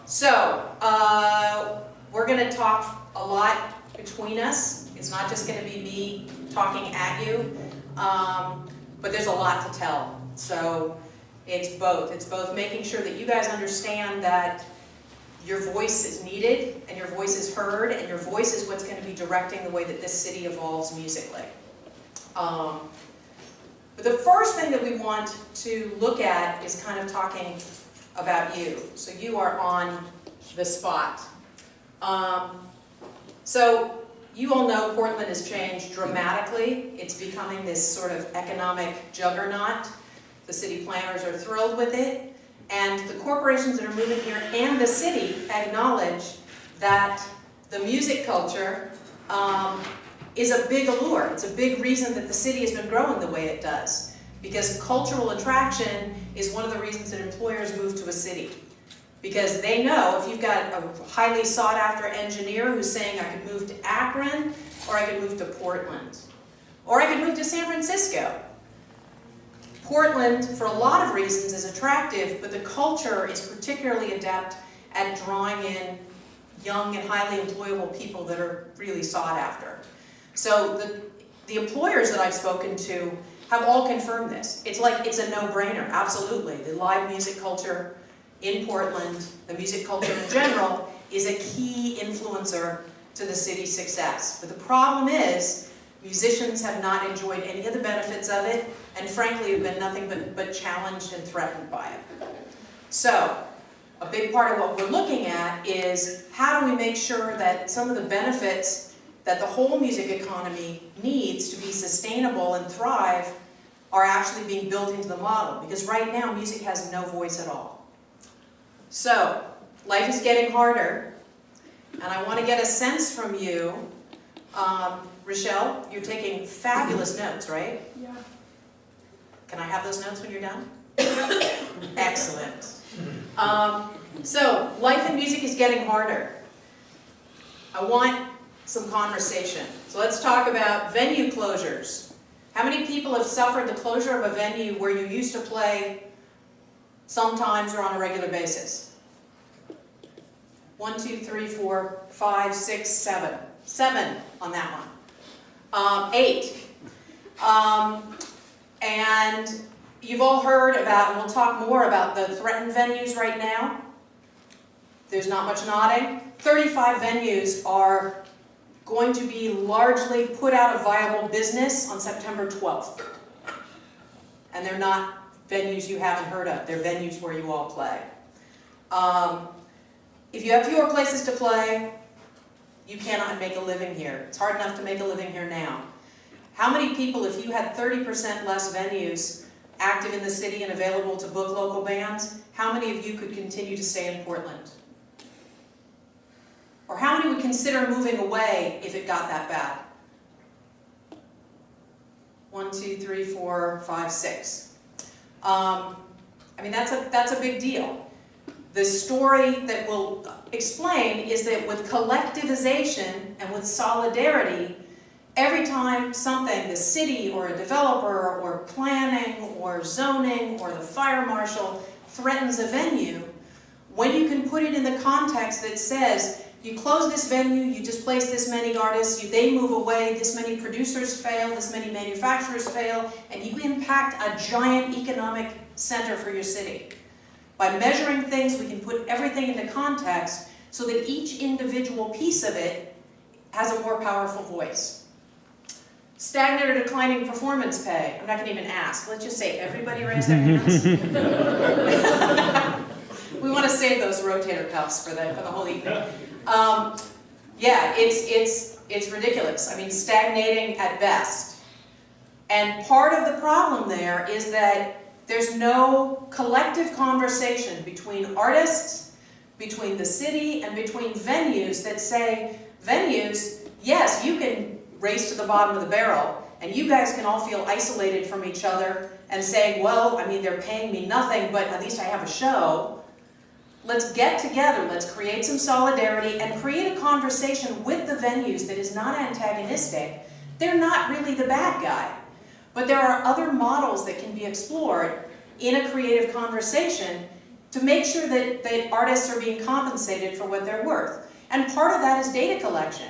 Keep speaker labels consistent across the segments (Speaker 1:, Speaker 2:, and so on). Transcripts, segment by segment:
Speaker 1: So, we're going to talk a lot between us. It's not just going to be me talking at you, but there's a lot to tell. So, it's both. It's both making sure that you guys understand that your voice is needed, and your voice is heard, and your voice is what's going to be directing the way that this city evolves musically. But the first thing that we want to look at is kind of talking about you. So you are on the spot. So you all know Portland has changed dramatically. It's becoming this sort of economic juggernaut. The city planners are thrilled with it. And the corporations that are moving here and the city acknowledge that the music culture is a big allure. It's a big reason that the city has been growing the way it does. Because cultural attraction is one of the reasons that employers move to a city. Because they know if you've got a highly sought after engineer who's saying I could move to Akron, or I could move to Portland, or I could move to San Francisco. Portland, for a lot of reasons, is attractive, but the culture is particularly adept at drawing in young and highly employable people that are really sought after. So the employers that I've spoken to have all confirmed this. It's like, it's a no-brainer, absolutely. The live music culture in Portland, the music culture in general, is a key influencer to the city's success. But the problem is, musicians have not enjoyed any of the benefits of it, and frankly have been nothing but challenged and threatened by it. So, a big part of what we're looking at is how do we make sure that some of the benefits that the whole music economy needs to be sustainable and thrive are actually being built into the model. Because right now, music has no voice at all. So, life is getting harder, and I want to get a sense from you. Rochelle, you're taking fabulous notes, right?
Speaker 2: Yeah.
Speaker 1: Can I have those notes when you're done? Excellent. So, life in music is getting harder. I want some conversation. So let's talk about venue closures. How many people have suffered the closure of a venue where you used to play sometimes or on a regular basis? 1, 2, 3, 4, 5, 6, 7. 7 on that one. 8. And you've all heard about, and we'll talk more about the threatened venues right now. There's not much nodding. 35 venues are going to be largely put out of viable business on September 12th. And they're not venues you haven't heard of. They're venues where you all play. If you have fewer places to play, you cannot make a living here. It's hard enough to make a living here now. How many people, if you had 30% less venues active in the city and available to book local bands, how many of you could continue to stay in Portland? Or how many would consider moving away if it got that bad? 1, 2, 3, 4, 5, 6. I mean, that's a big deal. The story that we'll explain is that with collectivization and with solidarity, every time something, the city or a developer or planning or zoning or the fire marshal threatens a venue, when you can put it in the context that says, you close this venue, you displace this many artists, they move away, this many producers fail, this many manufacturers fail, and you impact a giant economic center for your city. By measuring things, we can put everything into context so that each individual piece of it has a more powerful voice. Stagnant or declining performance pay. I'm not going to even ask. Let's just say everybody raise their hands. We want to save those rotator cuffs for the whole evening. Yeah, it's ridiculous. I mean, stagnating at best. And part of the problem there is that there's no collective conversation between artists, between the city, and between venues that say, venues, yes, you can race to the bottom of the barrel, and you guys can all feel isolated from each other and say, well, I mean, they're paying me nothing, but at least I have a show. Let's get together, let's create some solidarity, and create a conversation with the venues that is not antagonistic. They're not really the bad guy. But there are other models that can be explored in a creative conversation to make sure that artists are being compensated for what they're worth. And part of that is data collection.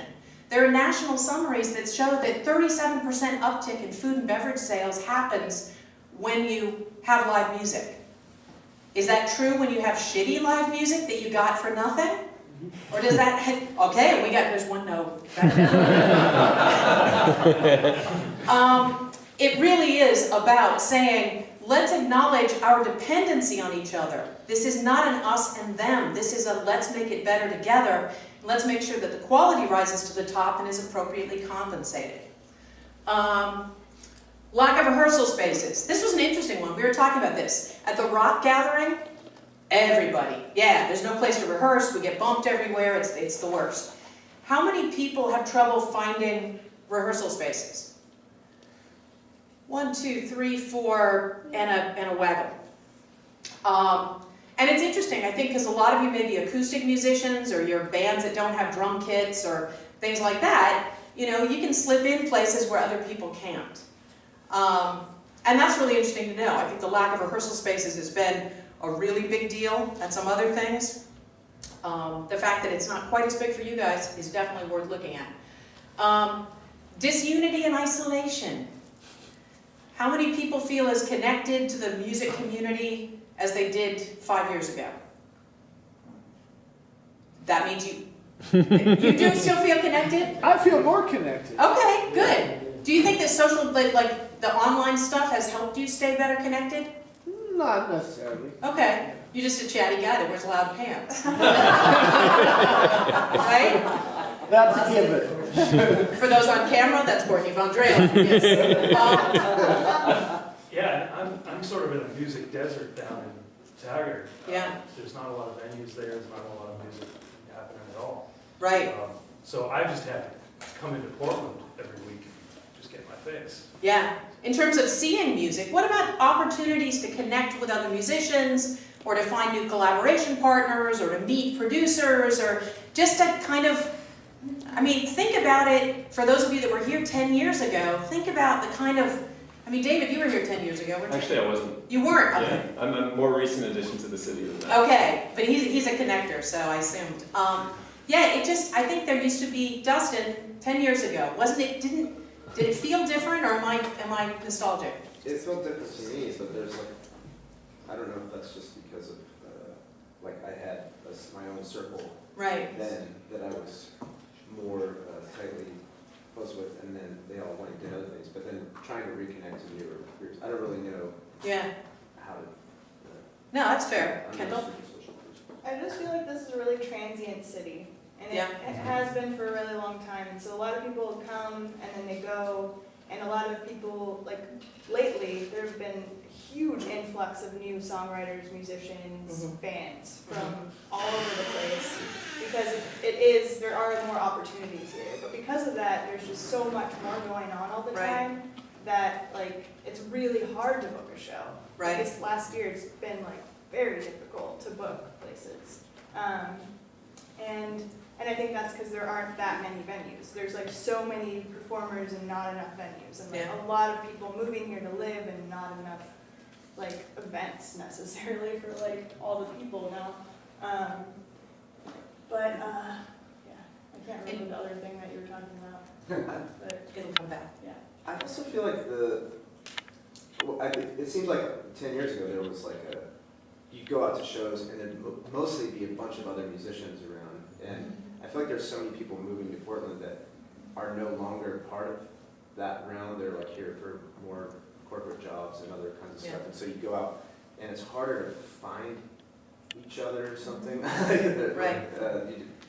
Speaker 1: There are national summaries that show that 37% uptick in food and beverage sales happens when you have live music. Is that true when you have shitty live music that you got for nothing? Or does that, okay, there's one no. It really is about saying, let's acknowledge our dependency on each other. This is not an us and them. This is a let's make it better together. Let's make sure that the quality rises to the top and is appropriately compensated. Lack of rehearsal spaces. This was an interesting one. We were talking about this. At the rock gathering, everybody, yeah, there's no place to rehearse. We get bumped everywhere. It's the worst. How many people have trouble finding rehearsal spaces? 1, 2, 3, 4, and a wagon. And it's interesting, I think, because a lot of you may be acoustic musicians or you're bands that don't have drum kits or things like that. You know, you can slip in places where other people can't. And that's really interesting to know. I think the lack of rehearsal spaces has been a really big deal, and some other things. The fact that it's not quite as big for you guys is definitely worth looking at. Disunity and isolation. How many people feel as connected to the music community as they did 5 years ago? That means you do still feel connected?
Speaker 2: I feel more connected.
Speaker 1: Okay, good. Do you think that social, like the online stuff has helped you stay better connected?
Speaker 2: Not necessarily.
Speaker 1: Okay. You're just a chatty guy that wears loud pants. Right?
Speaker 2: That's a given.
Speaker 1: For those on camera, that's Courtney Von Dralen. Yes.
Speaker 3: Yeah, I'm sort of in a music desert down in Taggart.
Speaker 1: Yeah.
Speaker 3: There's not a lot of venues there. There's not a lot of music happening at all.
Speaker 1: Right.
Speaker 3: So I just had to come into Portland every week, just get my fix.
Speaker 1: Yeah. In terms of seeing music, what about opportunities to connect with other musicians, or to find new collaboration partners, or to meet producers, or just to kind of, I mean, think about it, for those of you that were here 10 years ago, think about the kind of, I mean, David, you were here 10 years ago, weren't you?
Speaker 4: Actually, I wasn't.
Speaker 1: You weren't? Okay.
Speaker 4: Yeah, I'm a more recent addition to the city than that.
Speaker 1: Okay, but he's a connector, so I assumed. Yeah, it just, I think there used to be, Dustin, 10 years ago, wasn't it, did it feel different, or am I nostalgic?
Speaker 5: It felt different to me, but there's like, I don't know if that's just because of, like I had my own circle
Speaker 1: Right.
Speaker 5: then that I was more tightly close with, and then they all went and did other things, but then trying to reconnect to newer groups, I don't really know
Speaker 1: Yeah.
Speaker 5: how to.
Speaker 1: No, that's fair.
Speaker 5: I'm not
Speaker 1: Kendall?
Speaker 5: a super social person.
Speaker 6: I just feel like this is a really transient city, and
Speaker 1: Yeah.
Speaker 6: it has been for a really long time. And so a lot of people come and then they go, and a lot of people, like lately, there have been a huge influx of new songwriters, musicians, bands from all over the place, because there are more opportunities here. But because of that, there's just so much more going on all the
Speaker 1: Right.
Speaker 6: time that like it's really hard to book a show.
Speaker 1: Right.
Speaker 6: Like, this last year, it's been like very difficult to book places. And I think that's because there aren't that many venues. There's like so many performers and not enough venues. And like a lot of people moving here to live and not enough like events necessarily for like all the people now. Yeah, I can't remember the other thing that you were talking about. But
Speaker 1: It'll come back.
Speaker 6: yeah.
Speaker 5: I also feel like it seems like 10 years ago there was like you go out to shows and there'd mostly be a bunch of other musicians around, and I feel like there's so many people moving to Portland that are no longer part of that realm. They're like here for more corporate jobs and other kinds of stuff, and so you go out and it's harder to find each other or something.
Speaker 1: Right.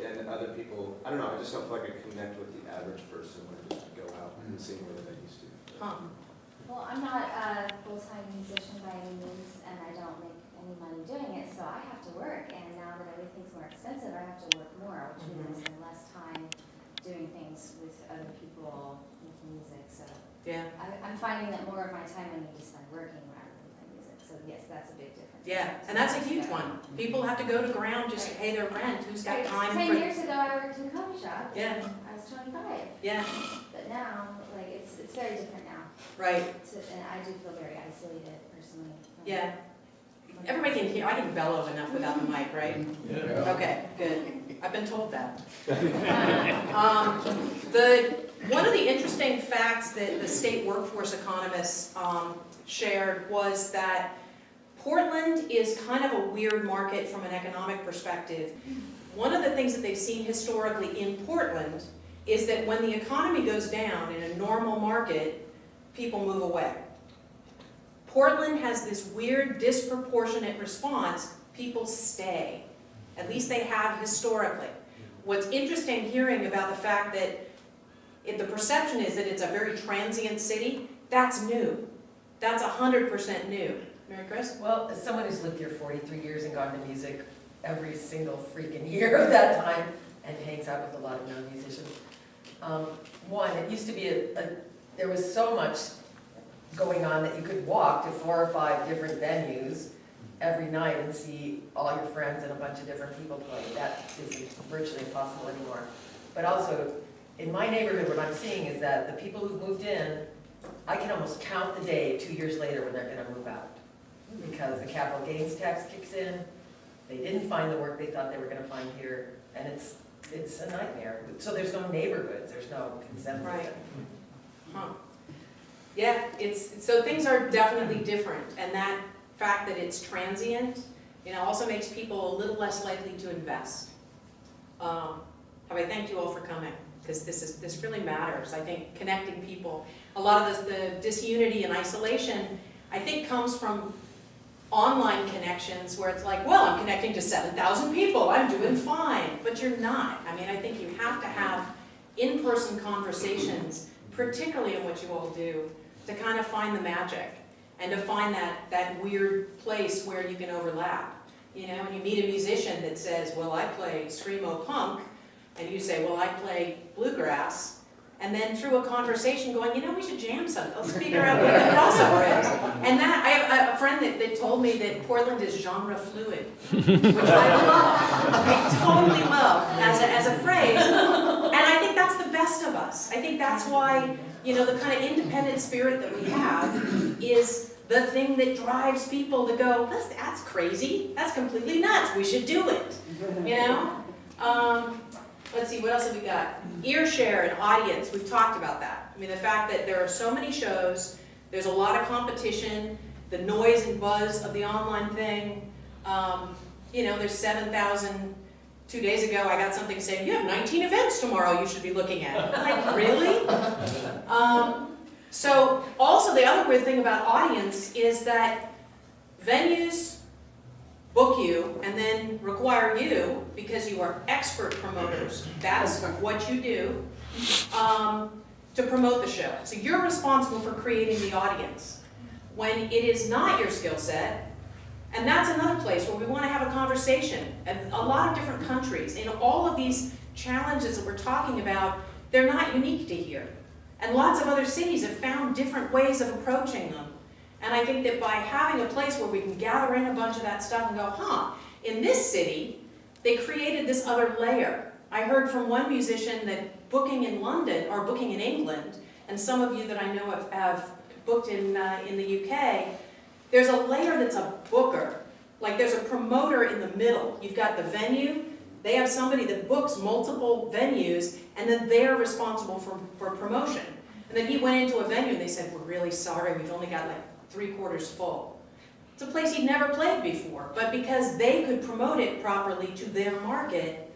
Speaker 5: And other people, I don't know, I just don't feel like I connect with the average person when I just go out and seeing where they used to.
Speaker 7: Well, I'm not a full-time musician by any means, and I don't make any money doing it, so I have to work, and now that everything's more expensive, I have to work more, which means I spend less time doing things with other people, making music, so
Speaker 1: Yeah.
Speaker 7: I'm finding that more of my time I need to spend working rather than playing music, so yes, that's a big difference.
Speaker 1: Yeah, and that's a huge one. People have to go to ground just to pay their rent. Who's got time
Speaker 7: 10
Speaker 1: for...
Speaker 7: years ago, I worked in a coffee shop,
Speaker 1: Yeah.
Speaker 7: and I was 25,
Speaker 1: Yeah,
Speaker 7: but now, like, it's very different now.
Speaker 1: right.
Speaker 7: And I do feel very isolated personally.
Speaker 1: Yeah. Everybody can hear, I can bellow enough without the mic, right?
Speaker 2: Yeah.
Speaker 1: Okay, good. I've been told that. One of the interesting facts that the state workforce economists shared was that Portland is kind of a weird market from an economic perspective. One of the things that they've seen historically in Portland is that when the economy goes down in a normal market, people move away. Portland has this weird disproportionate response, people stay. At least they have historically. What's interesting hearing about the fact that the perception is that it's a very transient city, that's new. That's 100% new. Mary Chris?
Speaker 8: Well, as someone who's lived here 43 years and gone to music every single freaking year of that time and hangs out with a lot of known musicians, one, it used to be there was so much going on that you could walk to 4 or 5 different venues every night and see all your friends and a bunch of different people play. That is virtually impossible anymore. But also, in my neighborhood, what I'm seeing is that the people who've moved in, I can almost count the day 2 years later when they're going to move out. Because the capital gains tax kicks in, they didn't find the work they thought they were going to find here, and it's a nightmare. So there's no neighborhoods, there's no consensus.
Speaker 1: Right. Huh. Yeah, so things are definitely different, and that fact that it's transient, also makes people a little less likely to invest. I thank you all for coming, because this really matters. I think connecting people, a lot of the disunity and isolation, I think comes from online connections where it's like, well, I'm connecting to 7,000 people, I'm doing fine, but you're not. I mean, I think you have to have in-person conversations, particularly in what you all do, to kind of find the magic and to find that weird place where you can overlap. When you meet a musician that says, well, I play screamo punk, and you say, well, I play bluegrass, and then through a conversation going, we should jam something. Let's figure out what the crossover is. And I have a friend that told me that Portland is genre fluid, which I love. I totally love as a phrase. And I think that's the best of us. I think that's why, the kind of independent spirit that we have is the thing that drives people to go, that's crazy. That's completely nuts. We should do it. Let's see, what else have we got? Ear share and audience, we've talked about that. I mean, the fact that there are so many shows, there's a lot of competition, the noise and buzz of the online thing. There's 7,000. 2 days ago, I got something saying, you have 19 events tomorrow you should be looking at. I'm like, really? So also the other weird thing about audience is that venues book you and then require you, because you are expert promoters, that's what you do, to promote the show. So you're responsible for creating the audience. When it is not your skill set, and that's another place where we want to have a conversation. And a lot of different countries, in all of these challenges that we're talking about, they're not unique to here. And lots of other cities have found different ways of approaching them. And I think that by having a place where we can gather in a bunch of that stuff and go, in this city, they created this other layer. I heard from one musician that booking in London, or booking in England, and some of you that I know have booked in the UK, there's a layer that's a booker. Like there's a promoter in the middle. You've got the venue, they have somebody that books multiple venues, and then they're responsible for promotion. And then he went into a venue and they said, we're really sorry, we've only got like 3/4 full. It's a place he'd never played before, but because they could promote it properly to their market,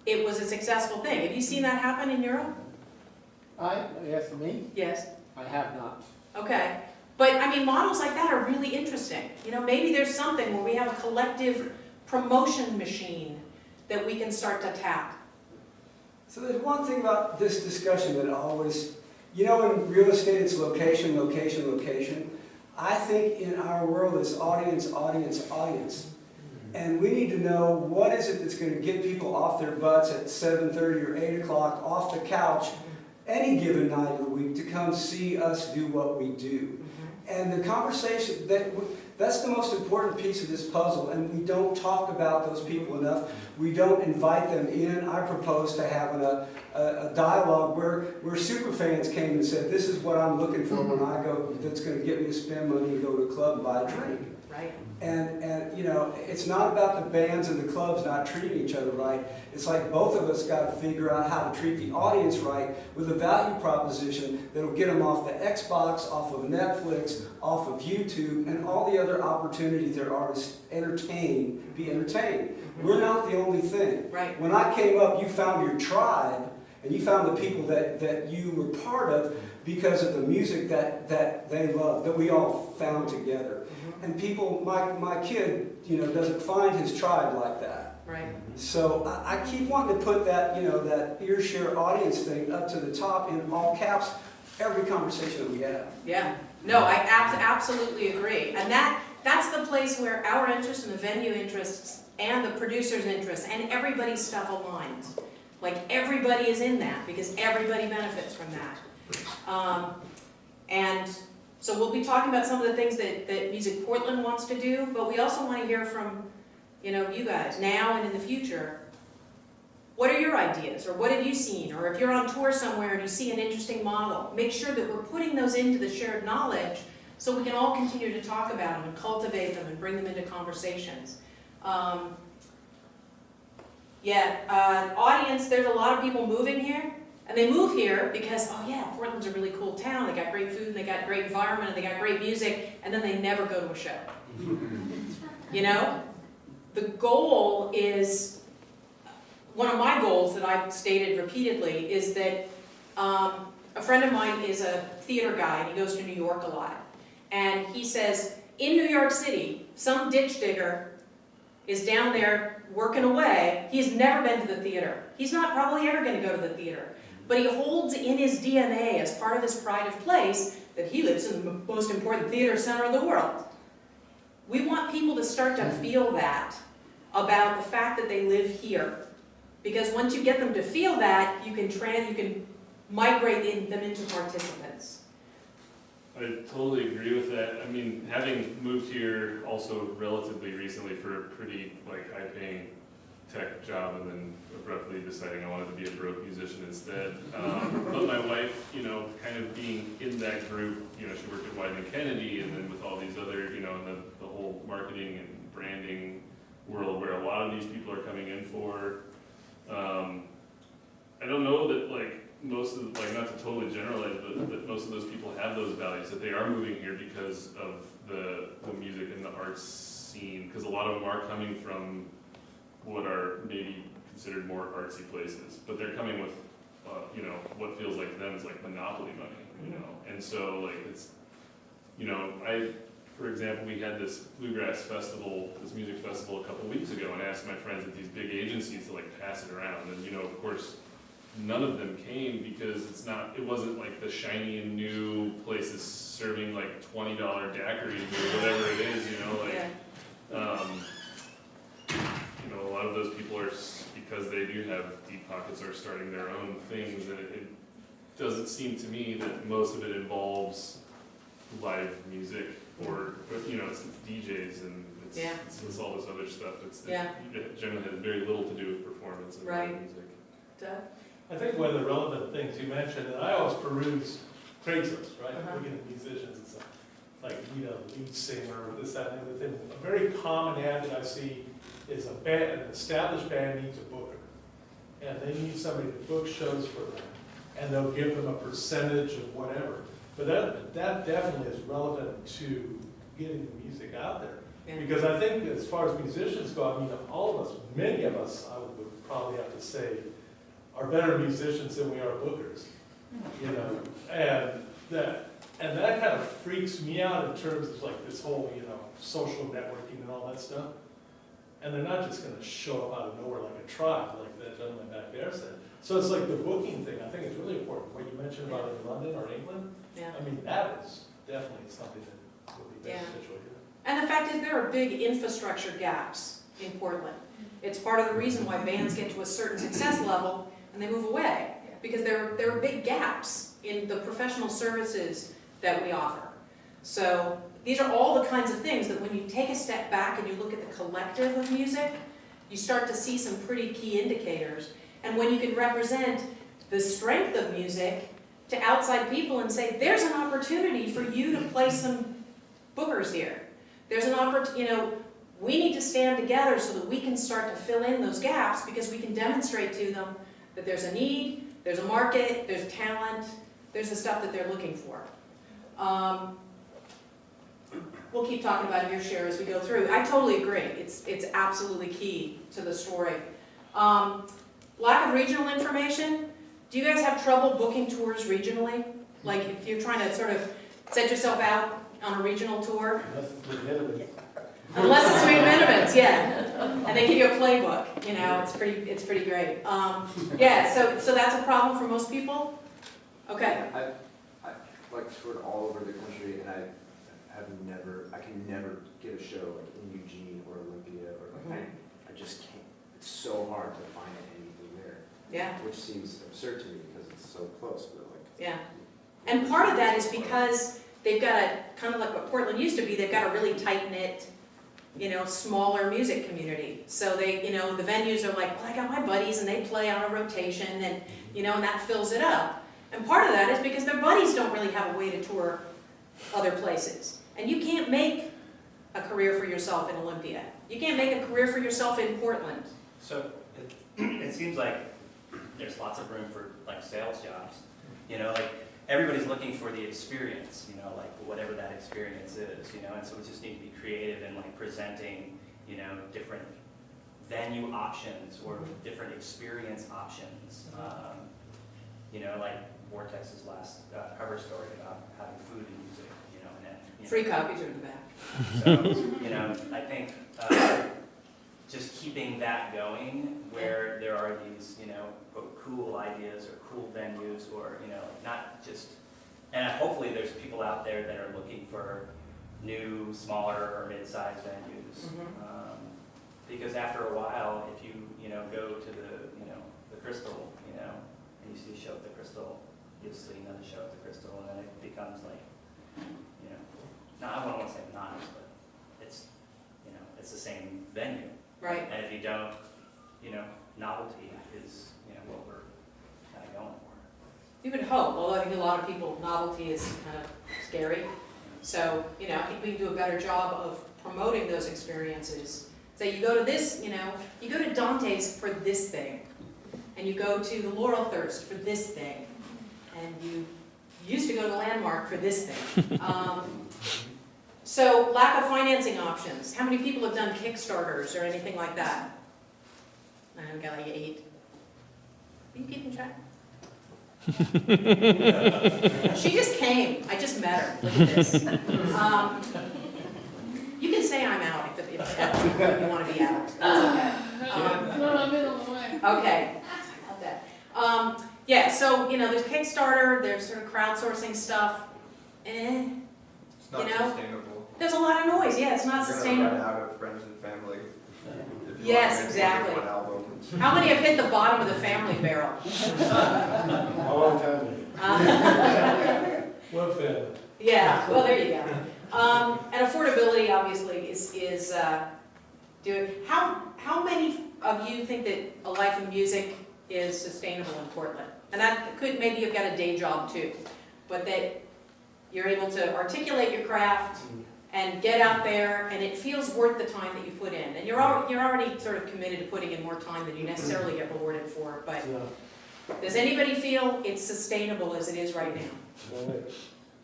Speaker 1: it was a successful thing. Have you seen that happen in Europe?
Speaker 2: Yes, me?
Speaker 1: Yes.
Speaker 2: I have not.
Speaker 1: Okay. But I mean, models like that are really interesting. Maybe there's something where we have a collective promotion machine that we can start to tap.
Speaker 9: So there's one thing about this discussion that always, in real estate it's location, location, location. I think in our world it's audience, audience, audience. And we need to know what is it that's going to get people off their butts at 7:30 or 8 o'clock off the couch any given night of the week to come see us do what we do. And the conversation, that's the most important piece of this puzzle, and we don't talk about those people enough. We don't invite them in. I propose to have a dialogue where super fans came and said, this is what I'm looking for when I go, that's going to get me to spend money and go to a club and buy a drink.
Speaker 1: Right.
Speaker 9: And you know, it's not about the bands and the clubs not treating each other right. It's like both of us got to figure out how to treat the audience right with a value proposition that'll get them off the Xbox, off of Netflix, off of YouTube, and all the other opportunities there are to be entertained. We're not the only thing.
Speaker 1: Right.
Speaker 9: When I came up, you found your tribe, and you found the people that you were part of because of the music that they love, that we all found together. And people, my kid, you know, doesn't find his tribe like that.
Speaker 1: Right.
Speaker 9: So I keep wanting to put that, you know, that ear share audience thing up to the top in all caps every conversation that we have.
Speaker 1: Yeah. No, I absolutely agree. And that's the place where our interests and the venue interests and the producer's interests and everybody's stuff aligns. Like everybody is in that because everybody benefits from that. And so we'll be talking about some of the things that MusicPortland wants to do, but we also want to hear from, you know, you guys now and in the future. What are your ideas, or what have you seen? Or if you're on tour somewhere and you see an interesting model, make sure that we're putting those into the shared knowledge so we can all continue to talk about them and cultivate them and bring them into conversations. Audience, there's a lot of people moving here. And they move here because, oh yeah, Portland's a really cool town. They got great food, and they got great environment, and they got great music, and then they never go to a show. You know? The goal is, one of my goals that I've stated repeatedly is that a friend of mine is a theater guy, and he goes to New York a lot. And he says, in New York City, some ditch digger is down there working away. He's never been to the theater. He's not probably ever going to go to the theater. But he holds in his DNA, as part of his pride of place, that he lives in the most important theater center in the world. We want people to start to feel that about the fact that they live here. Because once you get them to feel that, you can migrate them into participants.
Speaker 10: I totally agree with that. I mean, having moved here also relatively recently for a pretty high-paying tech job, and then abruptly deciding I wanted to be a broke musician instead. But my wife, you know, kind of being in that group, you know, she worked at Wyden & Kennedy, and then with all these other, you know, and the whole marketing and branding world where a lot of these people are coming in for. I don't know that most of, not to totally generalize, but that most of those people have those values, that they are moving here because of the music and the arts scene, because a lot of them are coming from what are maybe considered more artsy places, but they're coming with, you know, what feels like to them is like monopoly money, you know, and so it's, you know, for example, we had this bluegrass festival, this music festival a couple weeks ago, and I asked my friends at these big agencies to pass it around, and you know, of course, none of them came because it wasn't like the shiny and new places serving $20 daiquiris or whatever it is, you know, you know, a lot of those people are, because they do have deep pockets, are starting their own things, and it doesn't seem to me that most of it involves live music or, you know, it's DJs and it's all this other stuff. It generally has very little to do with performance and live music.
Speaker 1: Doug?
Speaker 3: I think one of the relevant things you mentioned, and I always peruse Craigslist, right? Looking at musicians and stuff, you know, lead singer, this, that, and the other thing. A very common ad that I see is an established band needs a booker, and they need somebody to book shows for them, and they'll give them a percentage of whatever. But that definitely is relevant to getting the music out there. Yeah. Because I think as far as musicians go, I mean, all of us, many of us, I would probably have to say, are better musicians than we are bookers, you know, and that kind of freaks me out in terms of this whole, you know, social networking and all that stuff. And they're not just going to show up out of nowhere like a tribe, like that gentleman back there said. So it's like the booking thing, I think it's really important. What you mentioned about in London or England, I mean, that is definitely something that would be beneficial here.
Speaker 1: And the fact is there are big infrastructure gaps in Portland. It's part of the reason why bands get to a certain success level and they move away, because there are big gaps in the professional services that we offer. So these are all the kinds of things that when you take a step back and you look at the collective of music, you start to see some pretty key indicators. And when you can represent the strength of music to outside people and say, there's an opportunity for you to play some bookers here. there's an opportunity, we need to stand together so that we can start to fill in those gaps, because we can demonstrate to them that there's a need, there's a market, there's talent, there's the stuff that they're looking for. We'll keep talking about your share as we go through. I totally agree. It's absolutely key to the story. Lack of regional information. Do you guys have trouble booking tours regionally? Like if you're trying to sort of set yourself out on a regional tour? Unless it's McMenamins, yeah. And they give you a playbook, it's pretty great. Yeah, so that's a problem for most people? Okay.
Speaker 5: I've like toured all over the country, and I can never get a show like in Eugene or Olympia, or like, I just can't. It's so hard to find anything there.
Speaker 1: Yeah.
Speaker 5: Which seems absurd to me because it's so close, but like.
Speaker 1: Yeah. And part of that is because they've got a, kind of like what Portland used to be, they've got a really tight-knit, smaller music community. So they, the venues are like, well, I got my buddies and they play on a rotation, and, and that fills it up. And part of that is because their buddies don't really have a way to tour other places. And you can't make a career for yourself in Olympia. You can't make a career for yourself in Portland.
Speaker 11: So it seems like there's lots of room for like sales jobs. Like everybody's looking for the experience, like whatever that experience is, and so we just need to be creative in like presenting, different venue options or different experience options. Like Vortex's last cover story about having food and music,
Speaker 1: Free copies are in the back.
Speaker 11: So, I think just keeping that going where there are these, quote, cool ideas or cool venues or, not just, and hopefully there's people out there that are looking for new, smaller or mid-sized venues. Because after a while, if you, go to the Crystal, and you see a show at the Crystal, you'll see another show at the Crystal, and then it becomes like, I don't want to say monotonous, but it's, it's the same venue.
Speaker 1: Right.
Speaker 11: And if you don't, novelty is, what we're kind of going for.
Speaker 1: You would hope, although I think a lot of people, novelty is kind of scary. So, I think we can do a better job of promoting those experiences. So you go to this, you go to Dante's for this thing, and you go to the Laurel Thirst for this thing, and you used to go to Landmark for this thing. So lack of financing options. How many people have done Kickstarters or anything like that? I've got like 8. Are you keeping track? She just came. I just met her. Look at this. You can say I'm out if you want to be out. That's okay. Okay. Yeah, so, there's Kickstarter, there's sort of crowdsourcing stuff.
Speaker 12: It's not sustainable.
Speaker 1: There's a lot of noise. Yeah, it's not sustainable.
Speaker 12: You're gonna run out of friends and family. If you
Speaker 1: Yes,
Speaker 12: want to make
Speaker 1: exactly.
Speaker 12: one album.
Speaker 1: How many have hit the bottom of the family barrel?
Speaker 2: Long time.
Speaker 3: Well, family.
Speaker 1: Yeah, well, there you go. And affordability, obviously, is doing. How many of you think that a life of music is sustainable in Portland? And that could, maybe you've got a day job too, but that you're able to articulate your craft and get out there, and it feels worth the time that you put in. And you're already sort of committed to putting in more time than you necessarily get rewarded for. But does anybody feel it's sustainable as it is right now?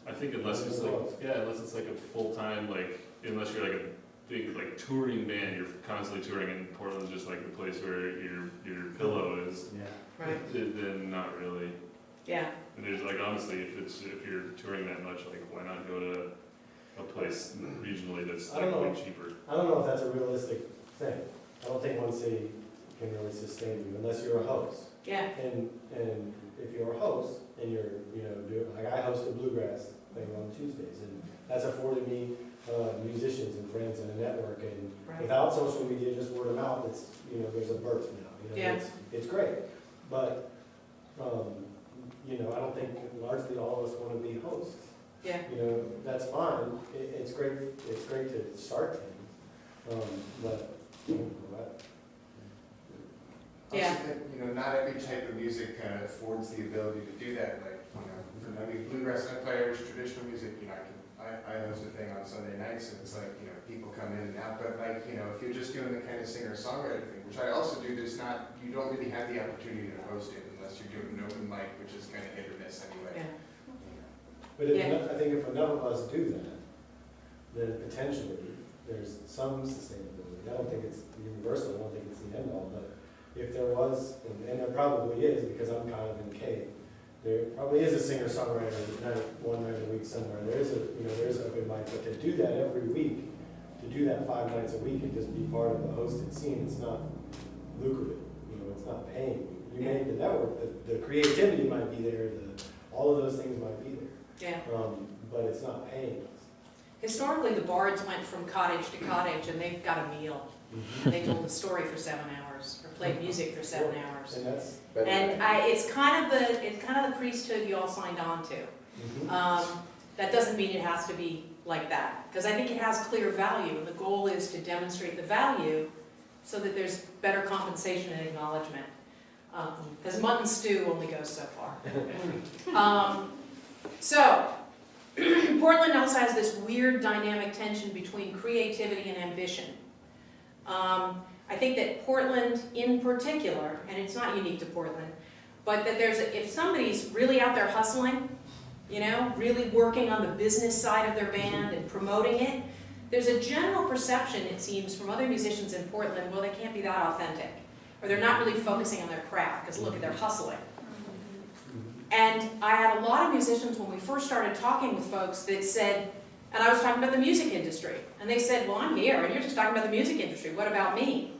Speaker 10: I think unless it's like a full-time, like, unless you're like a big like touring band, you're constantly touring, and Portland's just like the place where your pillow is.
Speaker 1: Yeah. Right.
Speaker 10: Then not really.
Speaker 1: Yeah.
Speaker 10: And there's like, honestly, if you're touring that much, like, why not go to a place regionally that's like way cheaper?
Speaker 2: I don't know if that's a realistic thing. I don't think one city can really sustain you unless you're a host.
Speaker 1: Yeah.
Speaker 2: And if you're a host and you're, doing, like I host a bluegrass thing on Tuesdays, and that's afforded me musicians and friends and a network, and without social media, just word of mouth, it's, there's a birth now. It's great. But, I don't think largely all of us want to be hosts.
Speaker 1: Yeah.
Speaker 2: That's fine. It's great. It's great to start things. But
Speaker 12: I also think, not every type of music affords the ability to do that. Like, for bluegrass players, traditional music, I can I host a thing on Sunday nights, and it's like, you know, people come in and out, but like, you know, if you're just doing the kind of singer-songwriter thing, which I also do, you don't really have the opportunity to host it unless you're doing an open mic, which is kind of hit or miss anyway.
Speaker 1: Yeah.
Speaker 2: But I think if enough of us do that, then potentially there's some sustainability. I don't think it's universal, I don't think it's the end all, but if there was, and there probably is, because I'm kind of in Cape, there probably is a singer-songwriter one night a week somewhere. There is an open mic, but to do that every week, to do that 5 nights a week and just be part of the hosted scene, it's not lucrative. It's not paying. You make the network, the creativity might be there, all of those things might be there.
Speaker 1: Yeah.
Speaker 2: But it's not paying us.
Speaker 1: Historically, the bards went from cottage to cottage, and they got a meal. They told a story for 7 hours, or played music for 7 hours.
Speaker 2: And that's
Speaker 1: It's kind of the priesthood you all signed on to. That doesn't mean it has to be like that, because I think it has clear value, and the goal is to demonstrate the value so that there's better compensation and acknowledgement. Because mutton stew only goes so far. So, Portland also has this weird dynamic tension between creativity and ambition. I think that Portland in particular, and it's not unique to Portland, but that if somebody's really out there hustling, really working on the business side of their band and promoting it, there's a general perception, it seems, from other musicians in Portland, well, they can't be that authentic, or they're not really focusing on their craft, because look, they're hustling. And I had a lot of musicians when we first started talking with folks that said, and I was talking about the music industry, and they said, well, I'm here, and you're just talking about the music industry, what about me?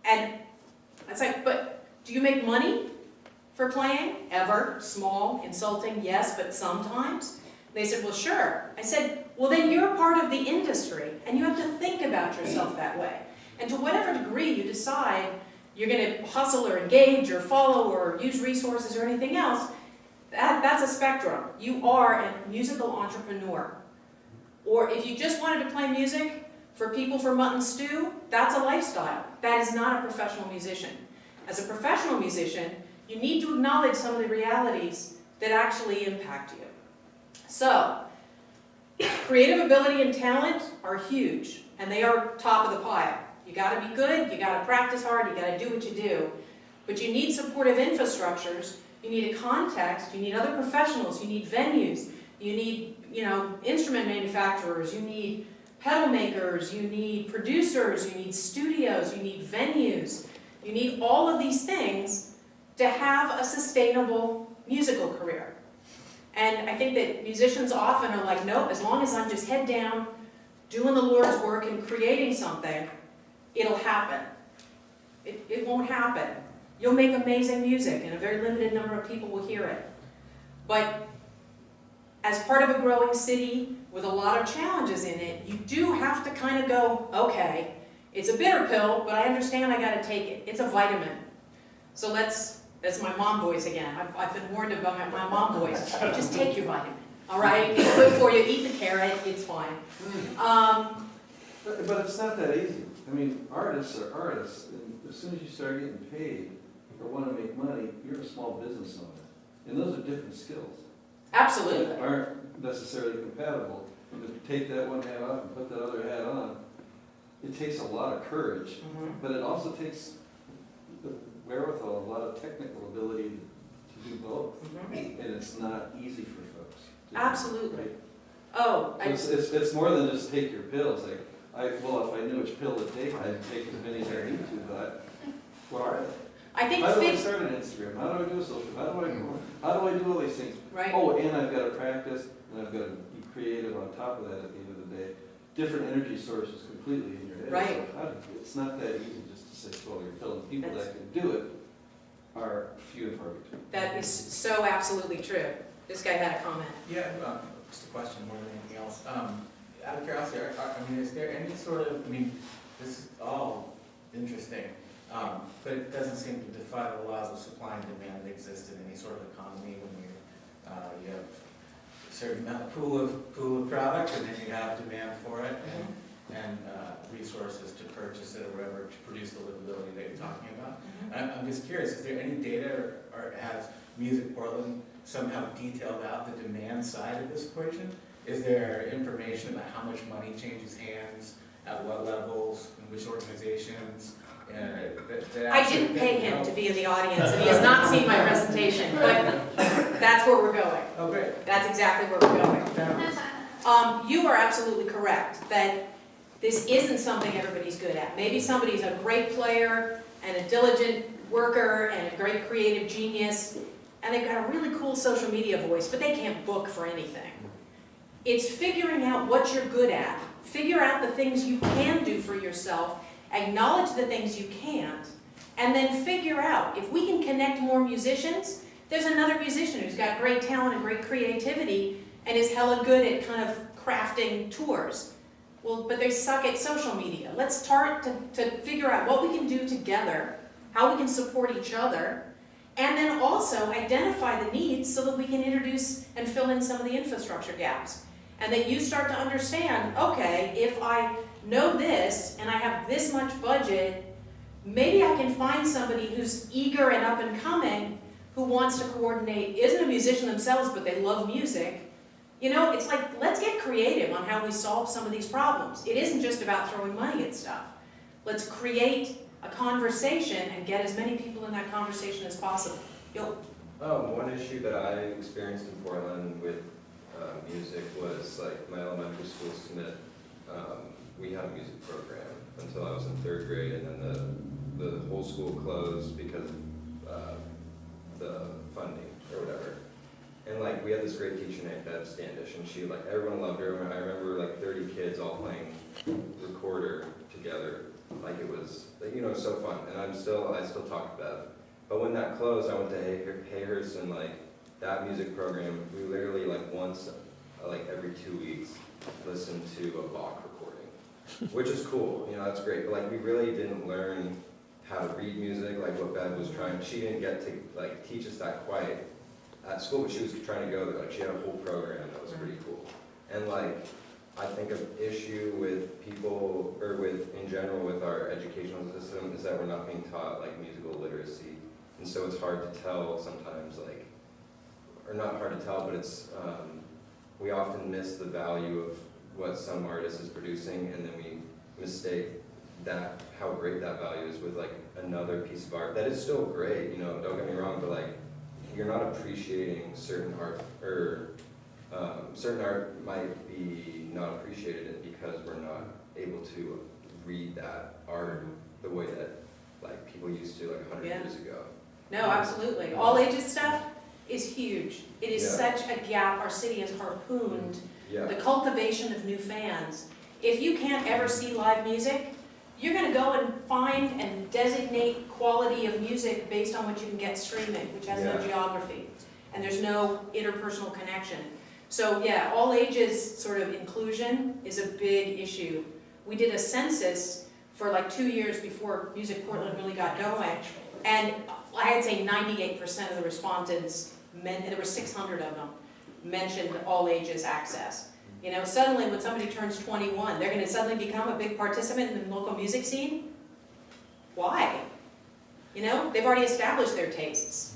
Speaker 1: And it's like, but do you make money for playing? Ever? Small? Insulting? Yes, but sometimes? They said, well, sure. I said, well, then you're part of the industry, and you have to think about yourself that way. And to whatever degree you decide you're going to hustle or engage or follow or use resources or anything else, that's a spectrum. You are a musical entrepreneur. Or if you just wanted to play music for people for mutton stew, that's a lifestyle. That is not a professional musician. As a professional musician, you need to acknowledge some of the realities that actually impact you. So, creative ability and talent are huge, and they are top of the pile. You gotta be good, you gotta practice hard, you gotta do what you do. But you need supportive infrastructures, you need a context, you need other professionals, you need venues, you need, instrument manufacturers, you need pedal makers, you need producers, you need studios, you need venues. You need all of these things to have a sustainable musical career. And I think that musicians often are like, nope, as long as I'm just head down, doing the Lord's work and creating something, it'll happen. It won't happen. You'll make amazing music, and a very limited number of people will hear it. But as part of a growing city with a lot of challenges in it, you do have to kind of go, okay, it's a bitter pill, but I understand I got to take it. It's a vitamin. So that's my mom voice again. I've been warned about my mom voice. Just take your vitamin, all right? It's good for you. Eat the carrot. It's fine.
Speaker 13: But it's not that easy. I mean, artists are artists, and as soon as you start getting paid or want to make money, you're a small business owner. And those are different skills.
Speaker 1: Absolutely.
Speaker 13: That aren't necessarily compatible. And to take that one hat off and put that other hat on, it takes a lot of courage, but it also takes the wherewithal, a lot of technical ability to do both. And it's not easy for folks.
Speaker 1: Absolutely.
Speaker 13: Right?
Speaker 1: Oh,
Speaker 13: So it's more than just take your pills. Like, if I knew which pill to take, I'd take as many as I need to, but what are they?
Speaker 1: I think
Speaker 13: how do I start an Instagram? How do I do a social? How do I do all these things?
Speaker 1: Right.
Speaker 13: Oh, and I've got to practice, and I've got to be creative on top of that at the end of the day. Different energy sources completely in your head.
Speaker 1: Right.
Speaker 13: So it's not that easy just to say swallow your pill. And people that can do it are few and far between.
Speaker 1: That is so absolutely true. This guy had a comment.
Speaker 14: Yeah, just a question more than anything else. Out of curiosity, is there any sort of, this is all interesting, but it doesn't seem to defy the laws of supply and demand that exist in any sort of economy when you have a certain amount of pool of product, and then you have demand for it, and resources to purchase it or whatever to produce the livability that you're talking about. I'm just curious, is there any data or has MusicPortland somehow detailed out the demand side of this equation? is there information about how much money changes hands, at what levels, in which organizations?
Speaker 1: I didn't pay him to be in the audience, and he has not seen my presentation, but that's where we're going.
Speaker 14: Oh, great.
Speaker 1: That's exactly where we're going. You are absolutely correct that this isn't something everybody's good at. Maybe somebody's a great player and a diligent worker and a great creative genius, and they've got a really cool social media voice, but they can't book for anything. It's figuring out what you're good at. Figure out the things you can do for yourself, acknowledge the things you can't, and then figure out, if we can connect more musicians, there's another musician who's got great talent and great creativity and is hella good at kind of crafting tours. Well, but they suck at social media. Let's start to figure out what we can do together, how we can support each other, and then also identify the needs so that we can introduce and fill in some of the infrastructure gaps. And that you start to understand, okay, if I know this and I have this much budget, maybe I can find somebody who's eager and up and coming who wants to coordinate, isn't a musician themselves, but they love music. You know, it's like, let's get creative on how we solve some of these problems. It isn't just about throwing money at stuff. Let's create a conversation and get as many people in that conversation as possible.
Speaker 15: One issue that I experienced in Portland with music was, like, my elementary school, Smith, we had a music program until I was in 3rd grade, and then the whole school closed because of the funding or whatever. And like, we had this great teacher named Bev Standish, and she, like, everyone loved her. I remember like 30 kids all playing recorder together. Like, it was, you know, so fun. And I still talk to Bev. But when that closed, I went to Hayhurst, and like, that music program, we literally, like, once, like every 2 weeks, listened to a Bach recording, which is cool, you know, that's great. But like, we really didn't learn how to read music, like what Bev was trying. She didn't get to like teach us that quite at school, but she was trying to go there. Like, she had a whole program that was pretty cool. And like, I think an issue with people, or with, in general, with our educational system is that we're not being taught like musical literacy. And so it's hard to tell sometimes, like, or not hard to tell, but it's, we often miss the value of what some artist is producing, and then we mistake that, how great that value is, with like another piece of art that is still great, you know, don't get me wrong, but like, you're not appreciating certain art, or certain art might be not appreciated because we're not able to read that art the way that like people used to, like 100 years ago.
Speaker 1: No, absolutely. All ages stuff is huge. It is such a gap our city has harpooned. The cultivation of new fans. If you can't ever see live music, you're going to go and find and designate quality of music based on what you can get streaming, which has no geography. And there's no interpersonal connection. So yeah, all ages sort of inclusion is a big issue. We did a census for like 2 years before MusicPortland really got going. And I'd say 98% of the respondents, there were 600 of them, mentioned all ages access. You know, suddenly when somebody turns 21, they're going to suddenly become a big participant in the local music scene? Why? You know, they've already established their tastes.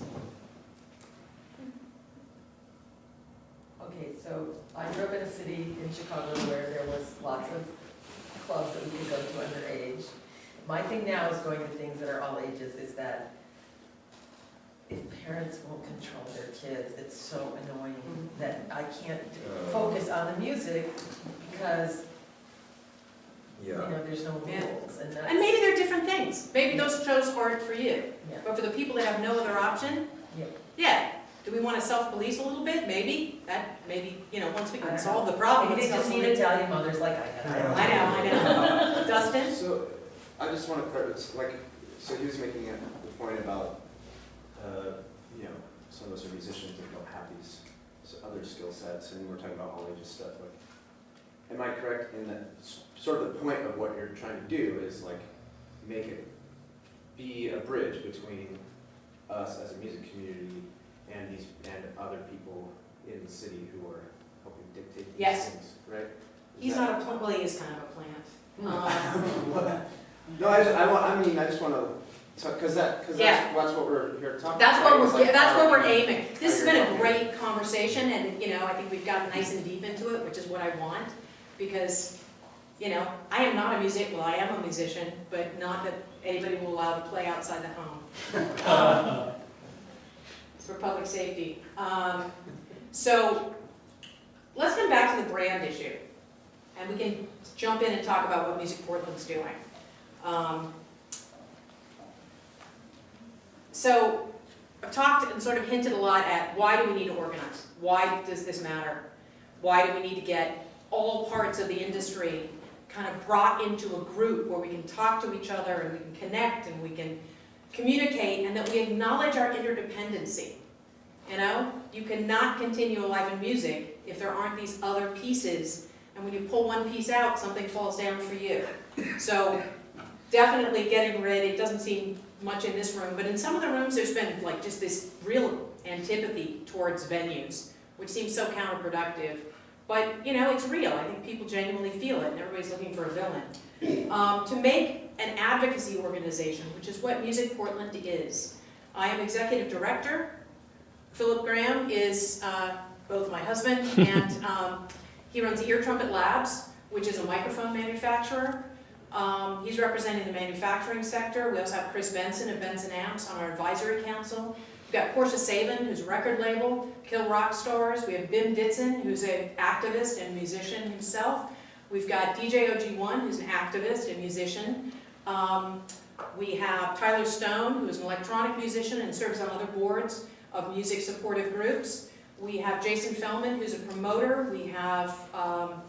Speaker 8: Okay, so I grew up in a city in Chicago where there was lots of clubs that we could go to underage. My thing now is going to things that are all ages is that if parents won't control their kids, it's so annoying that I can't focus on the music because you know, there's no rules. And
Speaker 1: maybe they're different things. Maybe those shows aren't for you. But for the people that have no other option, do we want to self-police a little bit? Maybe. Maybe, you know, once we can solve the problem.
Speaker 8: Maybe they just need Italian mothers like I have.
Speaker 1: I know. Dustin?
Speaker 5: So, I just want to, like, so he was making the point about, you know, some of us are musicians that don't have these other skill sets, and we're talking about all ages stuff. Like, am I correct in that sort of the point of what you're trying to do is like make it be a bridge between us as a music community and other people in the city who are helping dictate these things, right?
Speaker 1: He's not a plant. Well, he is kind of a plant.
Speaker 5: No, I just want to So, because that's what we're here talking
Speaker 1: That's
Speaker 5: about.
Speaker 1: what
Speaker 5: right? It's like
Speaker 1: that's
Speaker 5: how
Speaker 1: what we're
Speaker 5: you-
Speaker 1: aiming. This
Speaker 5: how
Speaker 1: has
Speaker 5: you're
Speaker 1: been a
Speaker 5: talking.
Speaker 1: great conversation, and I think we've gotten nice and deep into it, which is what I want, because I am not a I am a musician, but not that anybody will allow to play outside the home. It's for public safety. So let's come back to the brand issue, and we can jump in and talk about what MusicPortland's doing. So I've talked and sort of hinted a lot at why do we need to organize? Why does this matter? Why do we need to get all parts of the industry kind of brought into a group where we can talk to each other and we can connect and we can communicate, and that we acknowledge our interdependency. You cannot continue alive in music if there aren't these other pieces, and when you pull one piece out, something falls down for you. So definitely getting rid, it doesn't seem much in this room, but in some of the rooms there's been like just this real antipathy towards venues, which seems so counterproductive. But it's real. I think people genuinely feel it, and everybody's looking for a villain. To make an advocacy organization, which is what MusicPortland is. I am executive director. Philip Graham is both my husband, and he runs Ear Trumpet Labs, which is a microphone manufacturer. He's representing the manufacturing sector. We also have Chris Benson of Benson Amps on our advisory council. We've got Portia Saban, who's a record label, Kill Rock Stars. We have Bim Ditson, who's an activist and musician himself. We've got DJ OG1, who's an activist and musician. We have Tyler Stone, who is an electronic musician and serves on other boards of music supportive groups. We have Jason Fellman, who's a promoter. We have, gotta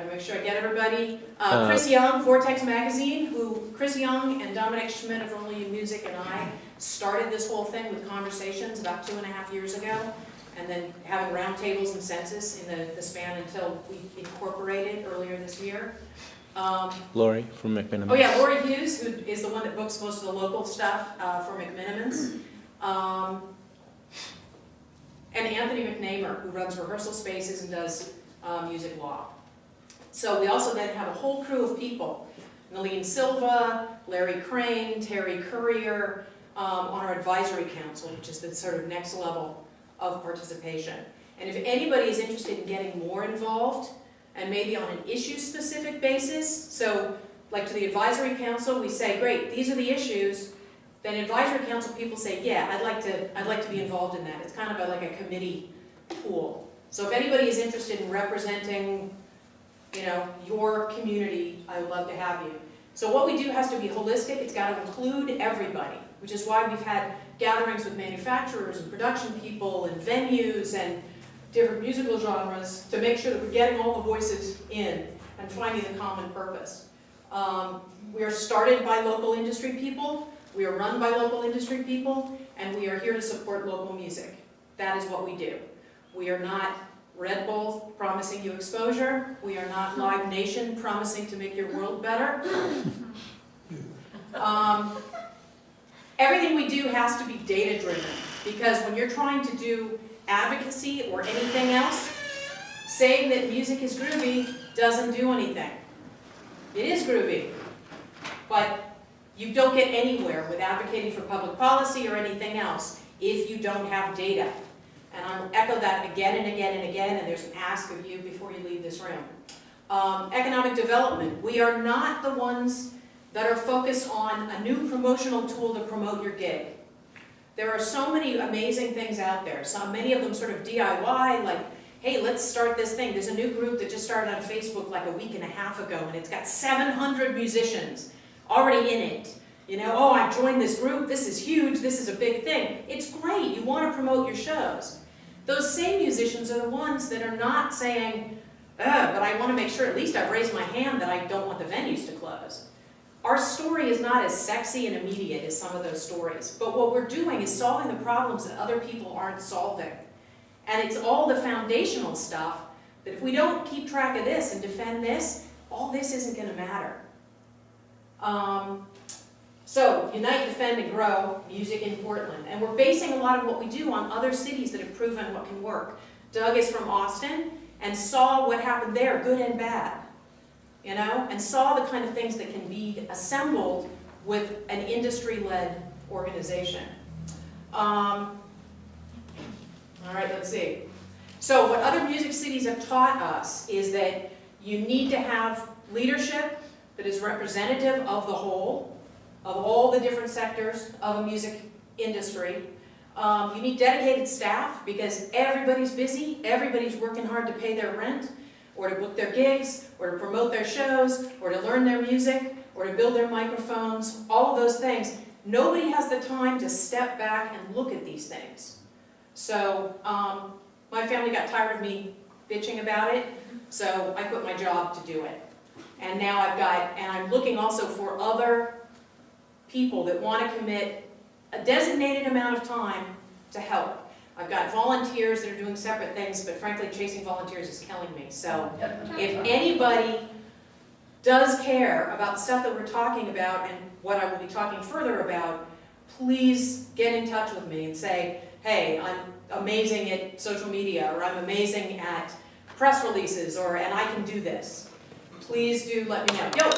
Speaker 1: make sure I get everybody, Chris Young, Vortex Magazine, Chris Young and Dominic Schmidt of Only in Music and I started this whole thing with conversations about 2.5 years ago, and then having roundtables and census in the span until we incorporated earlier this year.
Speaker 16: Lori from McMiniman.
Speaker 1: Oh yeah, Lori Hughes, who is the one that books most of the local stuff for McMinimans. And Anthony McNamer, who runs rehearsal spaces and does music law. So we also then have a whole crew of people. Nalene Silva, Larry Crane, Terry Courier, on our advisory council, which is the sort of next level of participation. And if anybody is interested in getting more involved, and maybe on an issue-specific basis, so like to the advisory council, we say, great, these are the issues. Then advisory council people say, yeah, I'd like to be involved in that. It's kind of like a committee pool. So if anybody is interested in representing, your community, I would love to have you. So what we do has to be holistic. It's got to include everybody, which is why we've had gatherings with manufacturers and production people and venues and different musical genres to make sure that we're getting all the voices in and finding the common purpose. We are started by local industry people. We are run by local industry people, and we are here to support local music. That is what we do. We are not Red Bull promising you exposure. We are not Live Nation promising to make your world better. Everything we do has to be data-driven, because when you're trying to do advocacy or anything else, saying that music is groovy doesn't do anything. It is groovy, but you don't get anywhere with advocating for public policy or anything else if you don't have data. And I'll echo that again and again and again, and there's an ask of you before you leave this room. Economic development. We are not the ones that are focused on a new promotional tool to promote your gig. There are so many amazing things out there. Many of them sort of DIY, like, hey, let's start this thing. There's a new group that just started on Facebook like a week and a half ago, and it's got 700 musicians already in it. Oh, I've joined this group, this is huge, this is a big thing. It's great, you want to promote your shows. Those same musicians are the ones that are not saying, but I want to make sure at least I've raised my hand that I don't want the venues to close. Our story is not as sexy and immediate as some of those stories, but what we're doing is solving the problems that other people aren't solving. And it's all the foundational stuff that if we don't keep track of this and defend this, all this isn't going to matter. So, unite, defend, and grow music in Portland. And we're basing a lot of what we do on other cities that have proven what can work. Doug is from Austin and saw what happened there, good and bad. And saw the kind of things that can be assembled with an industry-led organization. All right, let's see. So what other music cities have taught us is that you need to have leadership that is representative of the whole, of all the different sectors of a music industry. You need dedicated staff because everybody's busy, everybody's working hard to pay their rent, or to book their gigs, or to promote their shows, or to learn their music, or to build their microphones, all of those things. Nobody has the time to step back and look at these things. So my family got tired of me bitching about it, so I quit my job to do it. And now I'm looking also for other people that want to commit a designated amount of time to help. I've got volunteers that are doing separate things, but frankly, chasing volunteers is killing me. So if anybody does care about stuff that we're talking about and what I will be talking further about, please get in touch with me and say, hey, I'm amazing at social media, or I'm amazing at press releases, and I can do this. Please do let me know. Yo!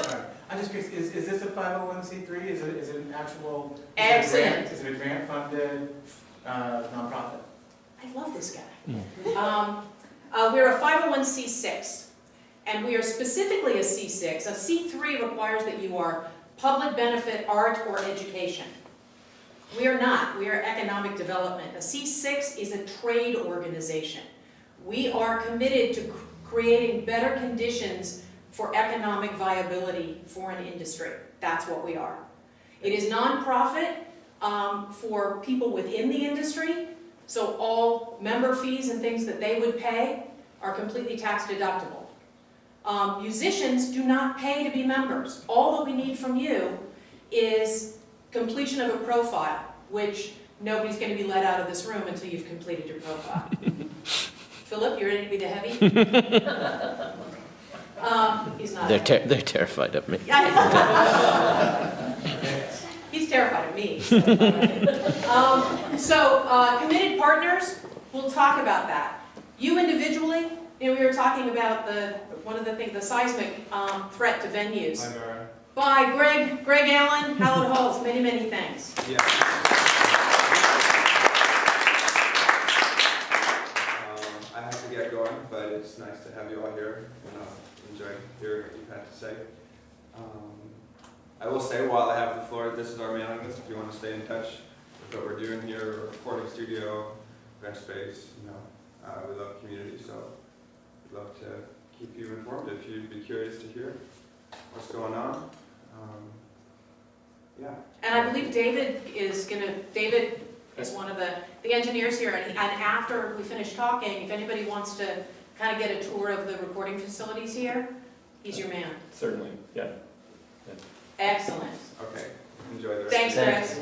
Speaker 14: I'm just curious, is this a 501c3? Is it an actual,
Speaker 1: Excellent.
Speaker 14: Is it a grant-funded nonprofit?
Speaker 1: I love this guy. We're a 501c6, and we are specifically a C6. A C3 requires that you are public benefit, art, or education. We are not. We are economic development. A C6 is a trade organization. We are committed to creating better conditions for economic viability for an industry. That's what we are. It is nonprofit for people within the industry, so all member fees and things that they would pay are completely tax deductible. Musicians do not pay to be members. All that we need from you is completion of a profile, which nobody's going to be let out of this room until you've completed your profile. Philip, you ready to be the heavy? He's not.
Speaker 16: They're terrified of me.
Speaker 1: He's terrified of me. So committed partners, we'll talk about that. You individually, we were talking about one of the things, the seismic threat to venues. By Greg Allen, Hallowed Halls, many, many things.
Speaker 17: Yeah. I have to get going, but it's nice to have you all here, and enjoy hearing what you've had to say. I will say, while I have the floor, this is our mailing list. If you want to stay in touch with what we're doing here, recording studio, bench space, we love community, so we'd love to keep you informed if you'd be curious to hear what's going on. Yeah.
Speaker 1: And I believe David is one of the engineers here, and after we finish talking, if anybody wants to kind of get a tour of the recording facilities here, he's your man.
Speaker 4: Certainly, yeah.
Speaker 1: Excellent.
Speaker 17: Okay, enjoy the rest.
Speaker 1: Thanks, guys.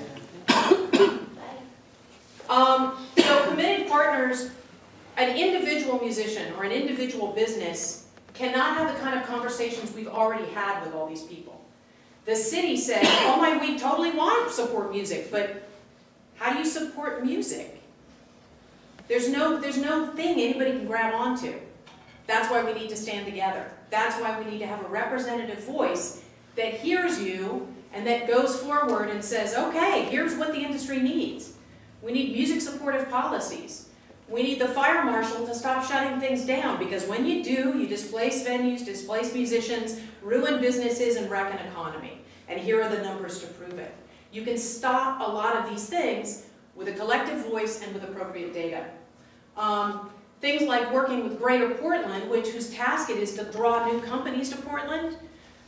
Speaker 1: So committed partners, an individual musician or an individual business cannot have the kind of conversations we've already had with all these people. The city said, oh we totally want to support music, but how do you support music? There's no thing anybody can grab onto. That's why we need to stand together. That's why we need to have a representative voice that hears you and that goes forward and says, okay, here's what the industry needs. We need music supportive policies. We need the fire marshal to stop shutting things down, because when you do, you displace venues, displace musicians, ruin businesses, and wreck an economy. And here are the numbers to prove it. You can stop a lot of these things with a collective voice and with appropriate data. Things like working with Greater Portland, whose task it is to draw new companies to Portland,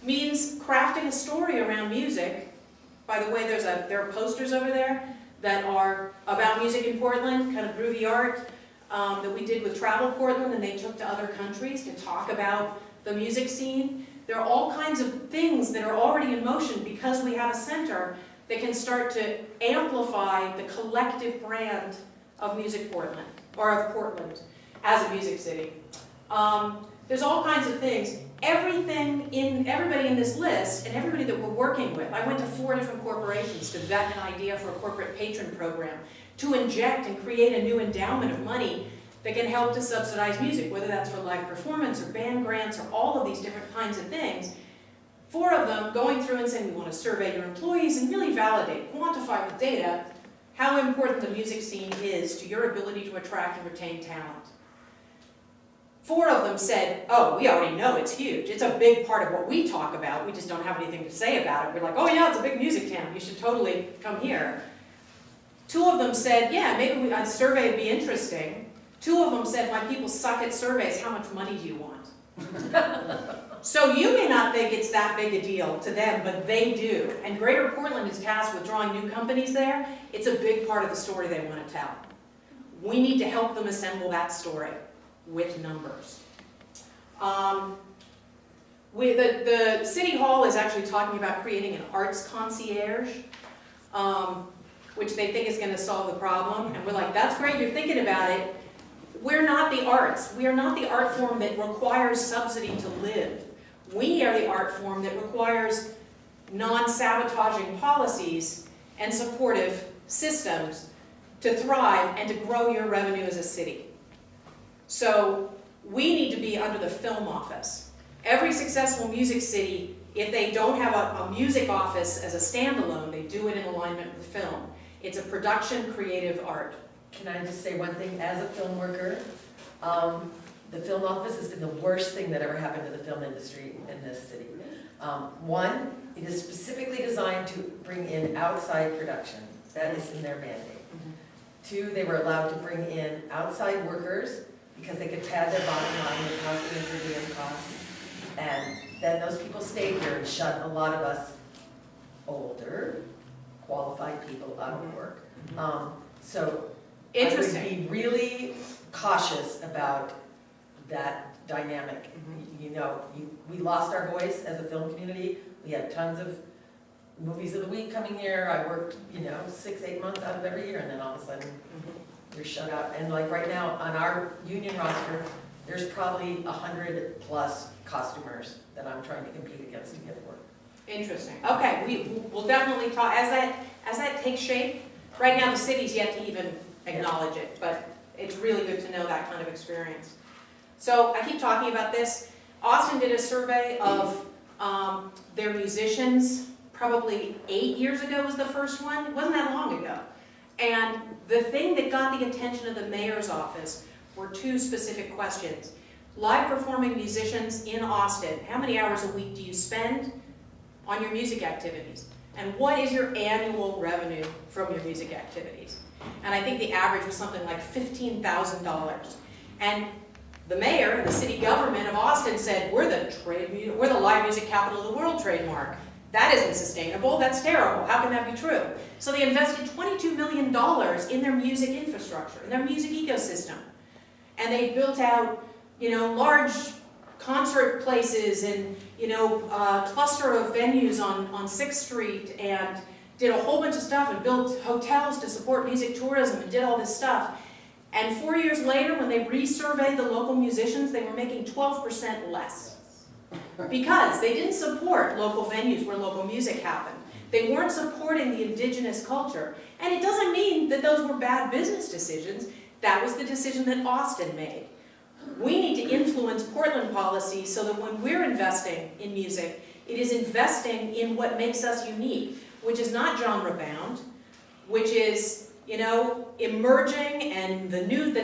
Speaker 1: means crafting a story around music. By the way, there are posters over there that are about music in Portland, kind of groovy art that we did with Travel Portland, and they took to other countries to talk about the music scene. There are all kinds of things that are already in motion because we have a center that can start to amplify the collective brand of MusicPortland, or of Portland as a music city. There's all kinds of things. Everybody in this list, and everybody that we're working with, I went to 4 different corporations to vet an idea for a corporate patron program, to inject and create a new endowment of money that can help to subsidize music, whether that's for live performance or band grants or all of these different kinds of things. 4 of them going through and saying, we want to survey your employees and really validate, quantify with data how important the music scene is to your ability to attract and retain talent. 4 of them said, oh, we already know it's huge. It's a big part of what we talk about. We just don't have anything to say about it. We're like, oh yeah, it's a big music town. You should totally come here. 2 of them said, yeah, maybe a survey would be interesting. 2 of them said, my people suck at surveys. How much money do you want? So you may not think it's that big a deal to them, but they do. And Greater Portland is tasked with drawing new companies there. It's a big part of the story they want to tell. We need to help them assemble that story with numbers. The City Hall is actually talking about creating an arts concierge, which they think is going to solve the problem. And we're like, that's great, you're thinking about it. We're not the arts. We are not the art form that requires subsidy to live. We are the art form that requires non-sabotaging policies and supportive systems to thrive and to grow your revenue as a city. So we need to be under the film office. Every successful music city, if they don't have a music office as a standalone, they do it in alignment with film. It's a production creative art.
Speaker 8: Can I just say one thing? As a film worker, the film office has been the worst thing that ever happened to the film industry in this city. 1, it is specifically designed to bring in outside production. That is in their mandate. 2, they were allowed to bring in outside workers because they could pad their bottom line with cost and per diem costs. And then those people stayed here and shut a lot of us older, qualified people out of work. So I would be really cautious about that dynamic. You know, we lost our voice as a film community. We had tons of movies of the week coming here. I worked, 6-8 months out of every year, and then all of a sudden you're shut out. And like right now on our union roster, there's probably 100 plus costumers that I'm trying to compete against to get work.
Speaker 1: Interesting. Okay, we'll definitely talk as that takes shape. Right now, the city's yet to even acknowledge it, but it's really good to know that kind of experience. So I keep talking about this. Austin did a survey of their musicians, probably 8 years ago was the first one. It wasn't that long ago. And the thing that got the attention of the mayor's office were 2 specific questions. Live performing musicians in Austin, how many hours a week do you spend on your music activities? And what is your annual revenue from your music activities? And I think the average was something like $15,000. And the mayor and the city government of Austin said, we're the live music capital of the world trademark. That isn't sustainable, that's terrible. How can that be true? So they invested $22 million in their music infrastructure, in their music ecosystem. And they built out, large concert places and, a cluster of venues on 6th Street and did a whole bunch of stuff and built hotels to support music tourism and did all this stuff. And 4 years later, when they resurveyed the local musicians, they were making 12% less. Because they didn't support local venues where local music happened. They weren't supporting the indigenous culture. And it doesn't mean that those were bad business decisions. That was the decision that Austin made. We need to influence Portland policy so that when we're investing in music, it is investing in what makes us unique, which is not genre-bound, which is, emerging and the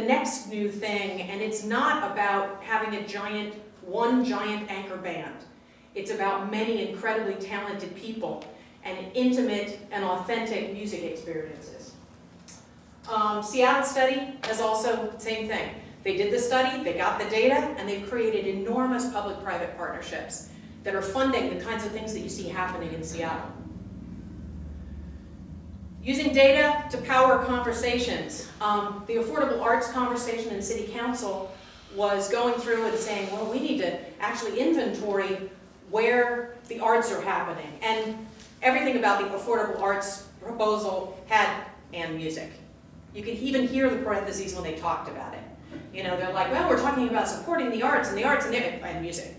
Speaker 1: next new thing, and it's not about having one giant anchor band. It's about many incredibly talented people and intimate and authentic music experiences. Seattle study is also the same thing. They did the study, they got the data, and they've created enormous public-private partnerships that are funding the kinds of things that you see happening in Seattle. Using data to power conversations. The affordable arts conversation in City Council was going through and saying, well, we need to actually inventory where the arts are happening. And everything about the affordable arts proposal had "and music." You could even hear the parentheses when they talked about it. They're like, well, we're talking about supporting the arts and music.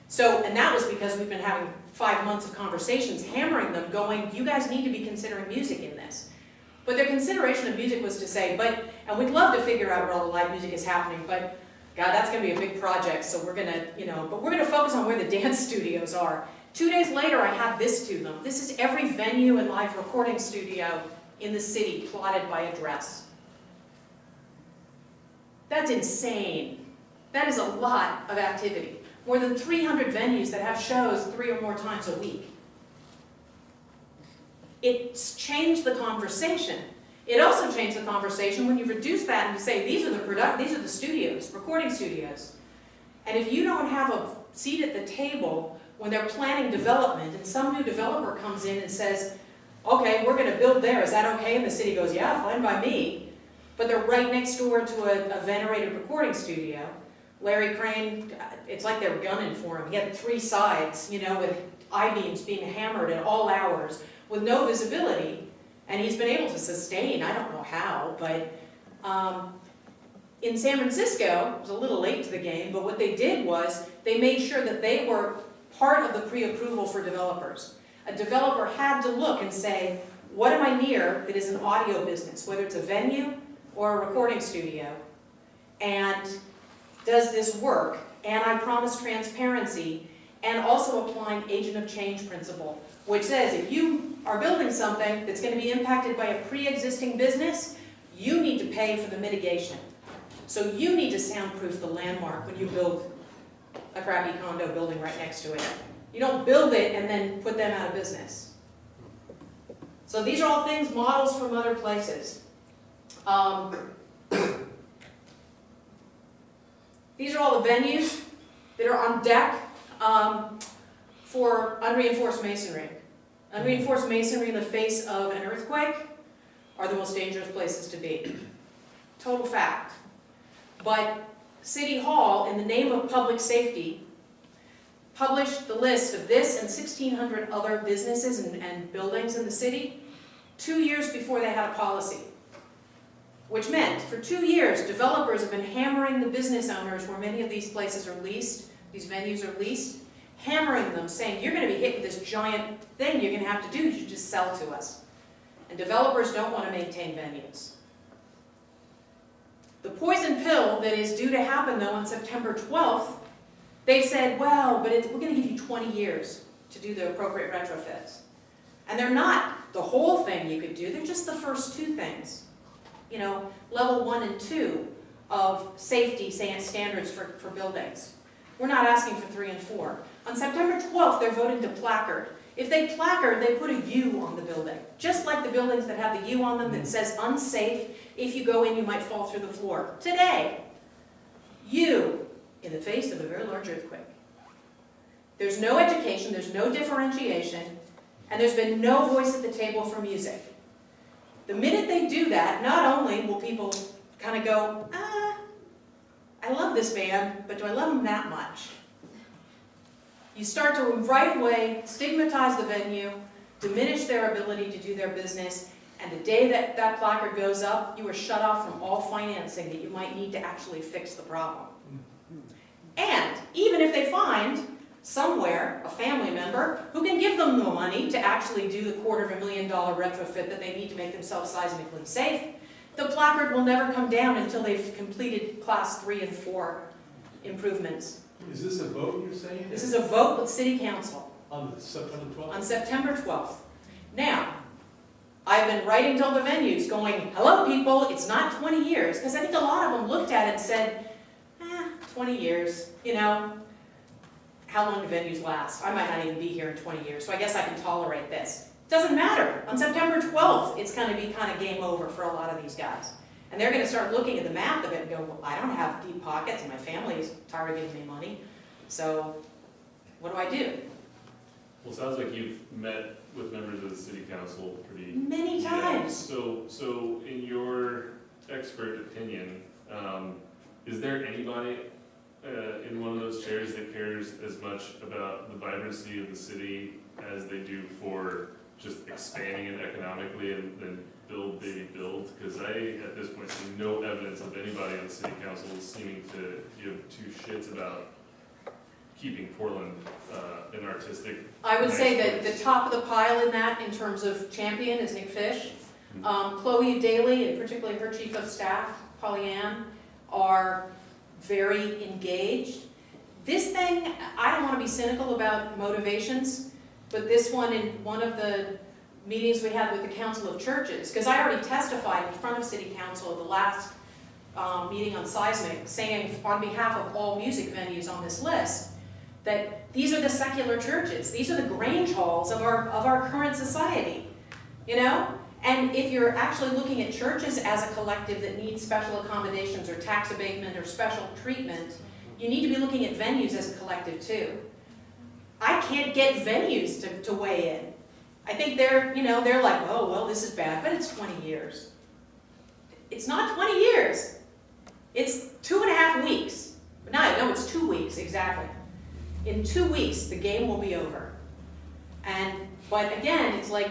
Speaker 1: So, and that was because we've been having 5 months of conversations, hammering them, going, you guys need to be considering music in this. But their consideration of music was to say, and we'd love to figure out where all the live music is happening, but God, that's going to be a big project, so we're going to, but we're going to focus on where the dance studios are. 2 days later, I had this to them. This is every venue and live recording studio in the city plotted by address. That's insane. That is a lot of activity. More than 300 venues that have shows 3 or more times a week. It's changed the conversation. It also changed the conversation when you reduce that and you say, these are the studios, recording studios. And if you don't have a seat at the table when they're planning development and some new developer comes in and says, okay, we're going to build there, is that okay? And the city goes, yeah, fine by me. But they're right next door to a venerated recording studio. Larry Crane, it's like they were gunning for him. He had 3 sides, you know, with I-beams being hammered at all hours with no visibility. And he's been able to sustain, I don't know how, but in San Francisco, it was a little late to the game, but what they did was they made sure that they were part of the pre-approval for developers. A developer had to look and say, what am I near that is an audio business, whether it's a venue or a recording studio, and does this work? And I promise transparency, and also applying agent of change principle, which says if you are building something that's going to be impacted by a pre-existing business, you need to pay for the mitigation. So you need to soundproof the landmark when you build a crappy condo building right next to it. You don't build it and then put them out of business. So these are all things, models from other places. These are all the venues that are on deck for unreinforced masonry. Unreinforced masonry in the face of an earthquake are the most dangerous places to be. Total fact. But City Hall, in the name of public safety, published the list of this and 1,600 other businesses and buildings in the city 2 years before they had a policy. Which meant, for 2 years, developers have been hammering the business owners where many of these places are leased, these venues are leased, hammering them, saying, you're going to be hit with this giant thing you're going to have to do, you just sell to us. And developers don't want to maintain venues. The poison pill that is due to happen, though, on September 12th, they've said, well, but we're going to give you 20 years to do the appropriate retrofits. And they're not the whole thing you could do, they're just the first 2 things. You know, level 1 and 2 of safety standards for buildings. We're not asking for 3 and 4. On September 12th, they're voting to placard. If they placard, they put a U on the building. Just like the buildings that have the U on them that says unsafe. If you go in, you might fall through the floor. Today, U in the face of a very large earthquake. There's no education, there's no differentiation, and there's been no voice at the table for music. The minute they do that, not only will people kind of go, I love this band, but do I love them that much? You start to right away stigmatize the venue, diminish their ability to do their business, and the day that that placard goes up, you are shut off from all financing that you might need to actually fix the problem. And even if they find somewhere a family member who can give them the money to actually do the $250,000 retrofit that they need to make themselves seismically safe, the placard will never come down until they've completed class 3 and 4 improvements.
Speaker 3: Is this a vote you're saying?
Speaker 1: This is a vote with City Council.
Speaker 3: On September 12th?
Speaker 1: On September 12th. Now, I've been writing to all the venues going, hello people, it's not 20 years. Because I think a lot of them looked at it and said, 20 years, you know, how long do venues last? I might not even be here in 20 years, so I guess I can tolerate this. Doesn't matter. On September 12th, it's going to be kind of game over for a lot of these guys. And they're going to start looking at the math of it and go, well, I don't have deep pockets and my family is tired of giving me money, so what do I do?
Speaker 10: Well, it sounds like you've met with members of the city council pretty...
Speaker 1: Many times.
Speaker 10: So in your expert opinion, is there anybody in one of those chairs that cares as much about the vibrancy of the city as they do for just expanding it economically and build, baby, build? Because I, at this point, see no evidence of anybody on the city council seeming to give 2 shits about keeping Portland an artistic...
Speaker 1: I would
Speaker 10: nice
Speaker 1: say that
Speaker 10: place.
Speaker 1: the top of the pile in that, in terms of champion, is Nick Fish. Chloe Daly, and particularly her chief of staff, Polly Ann, are very engaged. This thing, I don't want to be cynical about motivations, but this one, in one of the meetings we had with the Council of Churches, because I already testified in front of City Council at the last meeting on seismic, saying on behalf of all music venues on this list, that these are the secular churches. These are the Grange halls of our current society, you know? And if you're actually looking at churches as a collective that needs special accommodations or tax abatement or special treatment, you need to be looking at venues as a collective too. I can't get venues to weigh in. I think they're like, oh, well, this is bad, but it's 20 years. It's not 20 years. It's 2.5 weeks. No, it's 2 weeks, exactly. In 2 weeks, the game will be over. But again, it's like,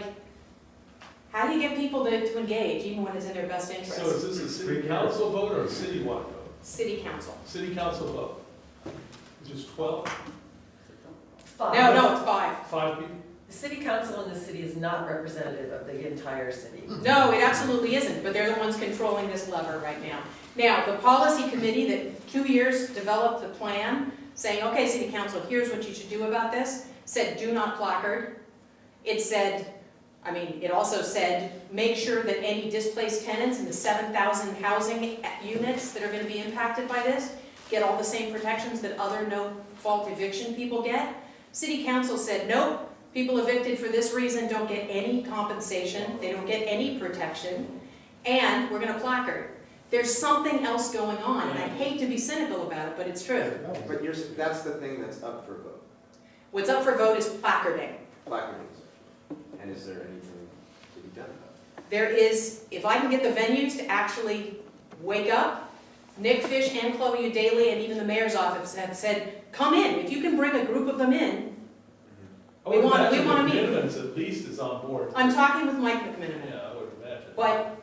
Speaker 1: how do you get people to engage, even when it's in their best interest?
Speaker 3: So is this a city council vote or a citywide vote?
Speaker 1: City council.
Speaker 3: City council vote. Just 12?
Speaker 8: 5.
Speaker 1: No, it's 5.
Speaker 3: 5 people?
Speaker 8: The city council in the city is not representative of the entire city.
Speaker 1: No, it absolutely isn't, but they're the ones controlling this lever right now. Now, the policy committee that 2 years developed the plan, saying, okay, city council, here's what you should do about this, said do not placard. It said, it also said, make sure that any displaced tenants in the 7,000 housing units that are going to be impacted by this get all the same protections that other no-fault eviction people get. City council said, nope, people evicted for this reason don't get any compensation, they don't get any protection, and we're going to placard. There's something else going on, and I hate to be cynical about it, but it's true.
Speaker 5: But that's the thing that's up for vote.
Speaker 1: What's up for vote is placarding.
Speaker 5: Placarding. And is there anything to be done about it?
Speaker 1: There is, if I can get the venues to actually wake up, Nick Fish and Chloe Daly and even the mayor's office have said, come in. If you can bring a group of them in, we want to meet.
Speaker 3: McMinimans at least is on board.
Speaker 1: I'm talking with Mike McMiniman.
Speaker 3: Yeah, I would imagine.
Speaker 1: But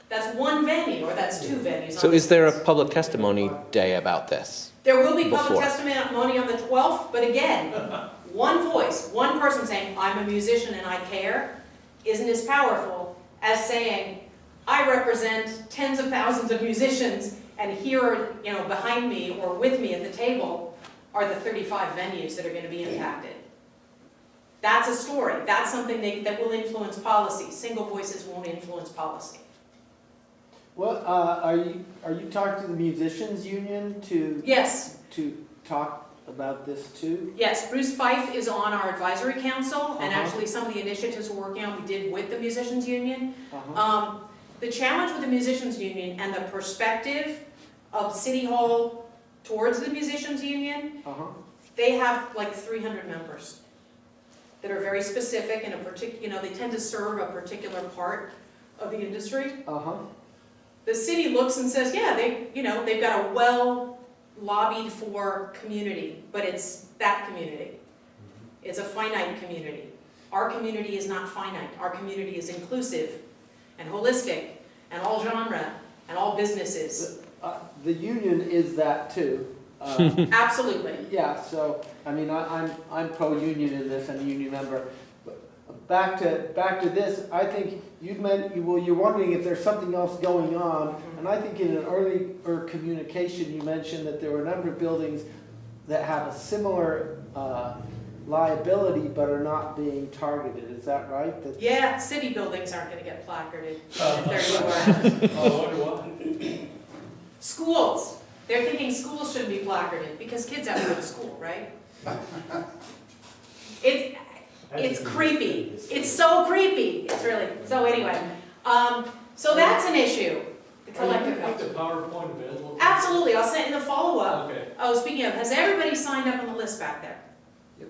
Speaker 1: that's one venue, or that's 2 venues.
Speaker 16: So is there a public testimony day about this?
Speaker 1: There will be public
Speaker 16: before?
Speaker 1: testimony on the 12th, but again, one voice, one person saying, I'm a musician and I care, isn't as powerful as saying, I represent tens of thousands of musicians, and here are, behind me or with me at the table are the 35 venues that are going to be impacted. That's a story. That's something that will influence policy. Single voices won't influence policy.
Speaker 18: Well, are you talking to the musicians union to
Speaker 1: Yes.
Speaker 18: to talk about this too?
Speaker 1: Yes, Bruce Fife is on our advisory council, and actually some of the initiatives we're working on we did with the musicians union. The challenge with the musicians union and the perspective of City Hall towards the musicians union, they have like 300 members that are very specific in a particular, they tend to serve a particular part of the industry. The city looks and says, yeah, they've got a well lobbied for community, but it's that community. It's a finite community. Our community is not finite. Our community is inclusive and holistic and all genre and all businesses.
Speaker 18: The union is that too.
Speaker 1: Absolutely.
Speaker 18: Yeah, so I'm pro-union in this and a union member. But back to this, I think you're wondering if there's something else going on, and I think in an earlier communication you mentioned that there were a number of buildings that have a similar liability but are not being targeted. Is that right?
Speaker 1: Yeah, city buildings aren't going to get placarded if they're yours.
Speaker 3: Oh, I wonder why.
Speaker 1: Schools. They're thinking schools shouldn't be placarded because kids have to go to school, right? It's creepy. It's so creepy. It's really, so anyway. So that's an issue. The collective
Speaker 3: Are you the PowerPoint available?
Speaker 1: Absolutely. I'll send in the follow-up.
Speaker 3: Okay.
Speaker 1: Oh, speaking of, has everybody signed up on the list back there?
Speaker 5: Yep.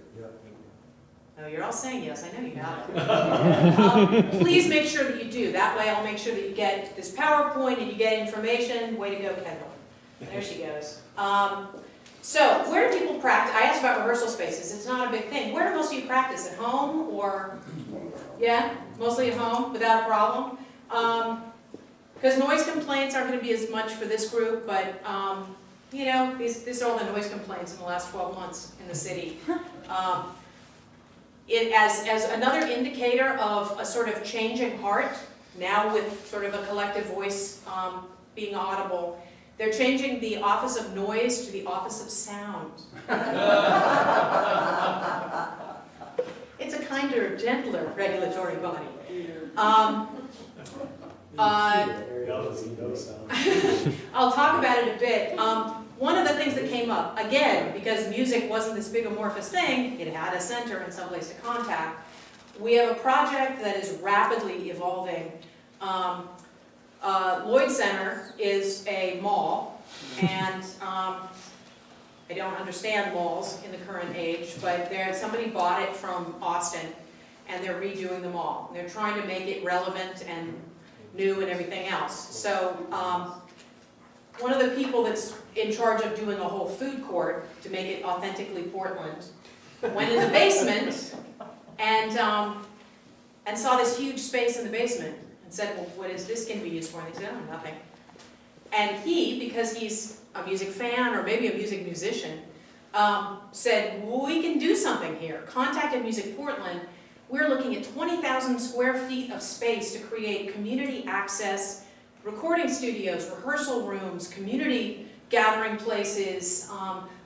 Speaker 1: Oh, you're all saying yes. I know you got it. Please make sure that you do. That way I'll make sure that you get this PowerPoint and you get information. Way to go, Kendall. There she goes. So where do people practice? I asked about rehearsal spaces. It's not a big thing. Where do most of you practice? At home or? Yeah, mostly at home without a problem. Because noise complaints aren't going to be as much for this group, but these are all the noise complaints in the last 12 months in the city. As another indicator of a sort of changing heart, now with sort of a collective voice being audible, They're changing the Office of Noise to the Office of Sound. It's a kinder, gentler regulatory body. I'll talk about it a bit. One of the things that came up, again, because music wasn't this big amorphous thing, it had a center and someplace to contact. We have a project that is rapidly evolving. Lloyd Center is a mall, and I don't understand malls in the current age, but somebody bought it from Austin, and they're redoing the mall. They're trying to make it relevant and new and everything else. So one of the people that's in charge of doing a whole food court to make it authentically Portland went in the basement and saw this huge space in the basement and said, well, what is this going to be used for? And they said, oh, nothing. And he, because he's a music fan or maybe a music musician, said, well, we can do something here. Contacted MusicPortland. We're looking at 20,000 square feet of space to create community access, recording studios, rehearsal rooms, community gathering places,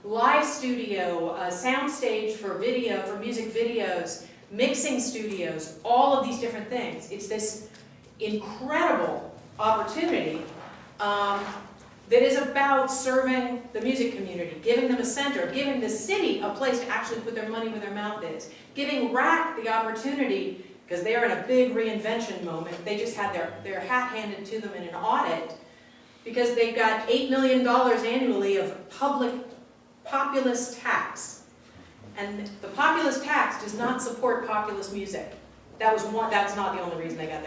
Speaker 1: live studio, a sound stage for video, for music videos, mixing studios, all of these different things. It's this incredible opportunity that is about serving the music community, giving them a center, giving the city a place to actually put their money where their mouth is, giving RAC the opportunity, because they are in a big reinvention moment. They just had their hat handed to them in an audit, because they've got $8 million annually of populist tax. And the populist tax does not support populist music. That's not the only reason they got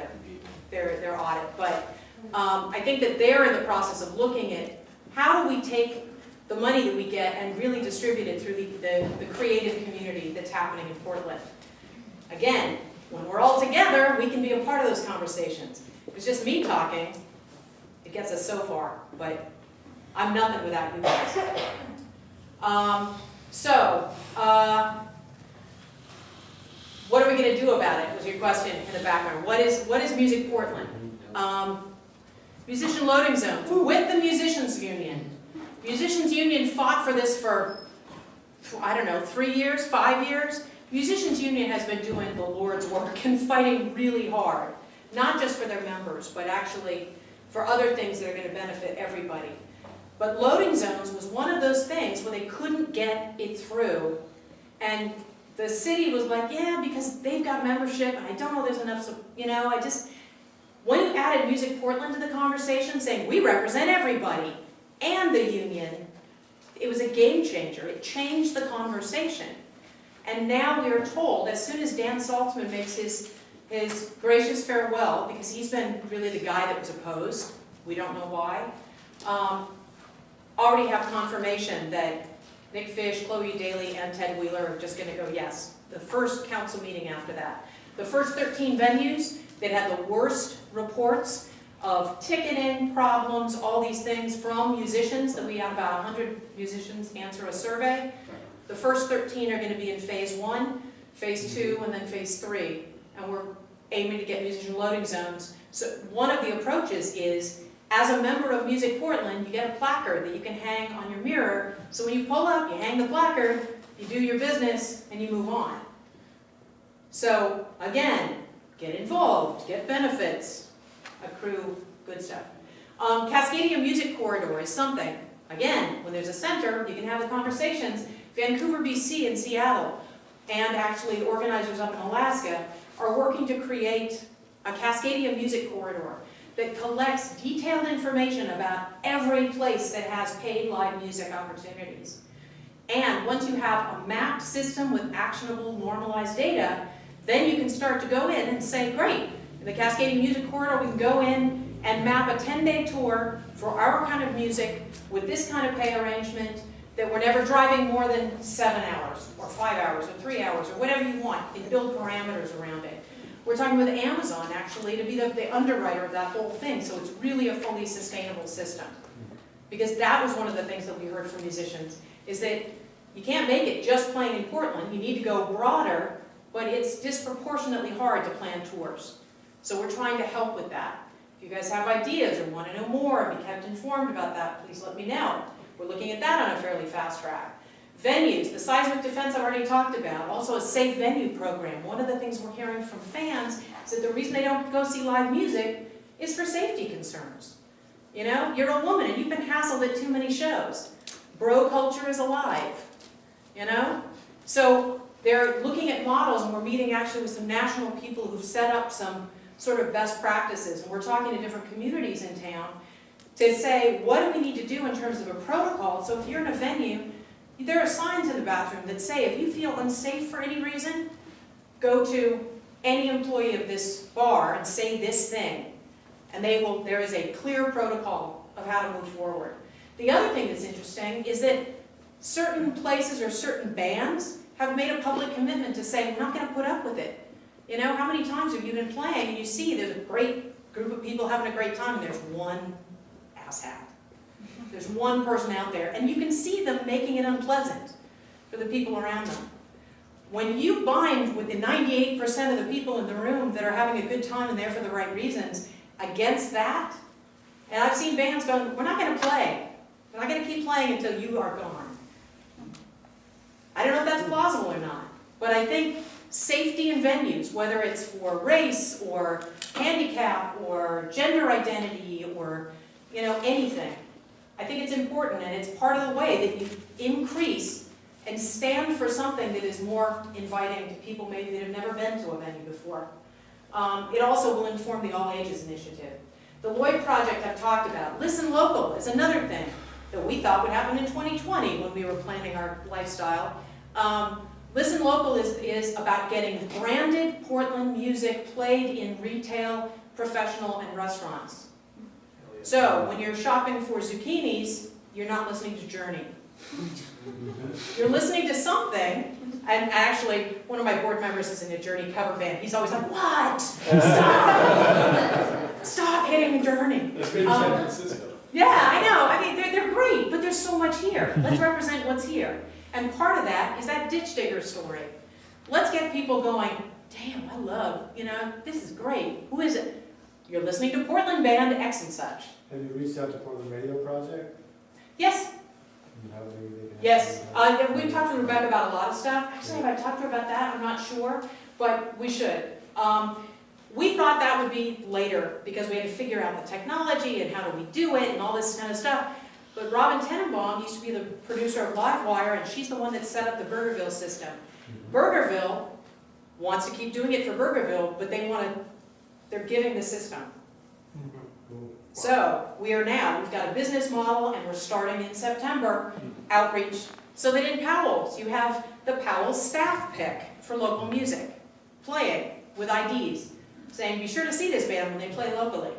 Speaker 1: their audit. But I think that they're in the process of looking at how do we take the money that we get and really distribute it through the creative community that's happening in Portland. Again, when we're all together, we can be a part of those conversations. If it's just me talking, it gets us so far, but I'm nothing without you guys. What are we going to do about it, was your question in the background. What is MusicPortland? Musician loading zones with the Musicians Union. Musicians Union fought for this for, I don't know, 3 years, 5 years. Musicians Union has been doing the Lord's work and fighting really hard, not just for their members, but actually for other things that are going to benefit everybody. But loading zones was one of those things where they couldn't get it through, and the city was like, yeah, because they've got membership, and I don't know there's enough, so, you know, when you added MusicPortland to the conversation, saying we represent everybody and the union, it was a game changer. It changed the conversation. And now we are told, as soon as Dan Saltzman makes his gracious farewell, because he's been really the guy that was opposed, we don't know why, already have confirmation that Nick Fish, Chloe Daly, and Ted Wheeler are just going to go yes. The first council meeting after that. The first 13 venues that had the worst reports of ticketing problems, all these things from musicians, that we had about 100 musicians answer a survey. The first 13 are going to be in phase 1, phase 2, and then phase 3. And we're aiming to get musician loading zones. So one of the approaches is, as a member of MusicPortland, you get a placard that you can hang on your mirror. So when you pull up, you hang the placard, you do your business, and you move on. So again, get involved, get benefits, accrue good stuff. Cascadia Music Corridor is something. Again, when there's a center, you can have the conversations. Vancouver, BC, and Seattle, and actually organizers up in Alaska, are working to create a Cascadia Music Corridor that collects detailed information about every place that has paid live music opportunities. And once you have a mapped system with actionable, normalized data, then you can start to go in and say, great, in the Cascadia Music Corridor, we can go in and map a 10-day tour for our kind of music with this kind of pay arrangement, that we're never driving more than 7 hours, or 5 hours, or 3 hours, or whatever you want, and build parameters around it. We're talking with Amazon, actually, to be the underwriter of that whole thing, so it's really a fully sustainable system. Because that was one of the things that we heard from musicians, is that you can't make it just playing in Portland, you need to go broader, but it's disproportionately hard to plan tours. So we're trying to help with that. If If you guys have ideas or want to know more and be kept informed about that, please let me know. We're looking at that on a fairly fast track. Venues, the seismic defense I've already talked about, also a safe venue program. One of the things we're hearing from fans is that the reason they don't go see live music is for safety concerns. You know, you're a woman and you've been hassled at too many shows. Bro culture is alive, you know? So they're looking at models, and we're meeting actually with some national people who've set up some sort of best practices, and we're talking to different communities in town to say, what do we need to do in terms of a protocol? So if you're in a venue, there are signs in the bathroom that say, if you feel unsafe for any reason, go to any employee of this bar and say this thing. And there is a clear protocol of how to move forward. The other thing that's interesting is that certain places or certain bands have made a public commitment to say, we're not going to put up with it. You know, how many times have you been playing and you see there's a great group of people having a great time and there's one asshat. There's one person out there, and you can see them making it unpleasant for the people around them. When you bind with the 98% of the people in the room that are having a good time and there for the right reasons against that, and I've seen bands going, we're not going to play. We're not going to keep playing until you are gone. I don't know if that's plausible or not, but I think safety in venues, whether it's for race or handicap or gender identity or, you know, anything, I think it's important, and it's part of the way that you increase and stand for something that is more inviting to people maybe that have never been to a venue before. It also will inform the All Ages Initiative. The Lloyd Project I've talked about. Listen Local is another thing that we thought would happen in 2020 when we were planning our lifestyle. Listen Local is about getting branded Portland music played in retail, professional, and restaurants. So, when you're shopping for zucchinis, you're not listening to Journey. You're listening to something, and actually, one of my board members is in a Journey cover band. He's always like, what? Stop! Stop hitting Journey.
Speaker 3: That's great in San Francisco.
Speaker 1: Yeah, I know. I mean, they're great, but there's so much here. Let's represent what's here. And part of that is that ditch digger story. Let's get people going, damn, I love, you know, this is great. Who is it? You're listening to Portland band X and such.
Speaker 2: Have you reached out to Portland Radio Project?
Speaker 1: Yes. Yes. We've talked to Rebecca about a lot of stuff. Actually, have I talked to her about that? I'm not sure, but we should. We thought that would be later because we had to figure out the technology and how do we do it and all this kind of stuff. But Robin Tenenbaum used to be the producer of Livewire, and she's the one that set up the Burgerville system. Burgerville wants to keep doing it for Burgerville, but they're giving the system. So we've got a business model, and we're starting in September, outreach, so that in Powell's, you have the Powell's staff pick for local music, playing with IDs, saying be sure to see this band when they play locally.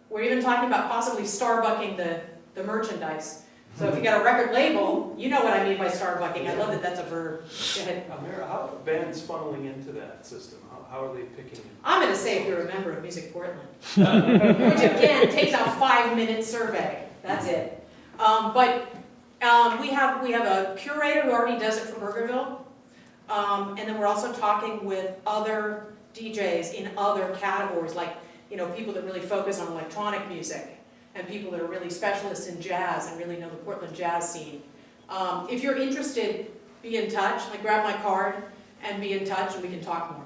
Speaker 1: We're even talking about possibly starbucking the merchandise. So if you got a record label, you know what I mean by starbucking. I love that that's a verb. Go ahead.
Speaker 19: Amira, how are bands funneling into that system? How are they picking it?
Speaker 1: I'm going to say if you're a member of MusicPortland, which again takes a 5-minute survey. That's it. We have a curator who already does it for Burgerville, and then we're also talking with other DJs in other categories, like people that really focus on electronic music, and people that are really specialists in jazz and really know the Portland jazz scene. If you're interested, be in touch. Grab my card and be in touch, and we can talk more.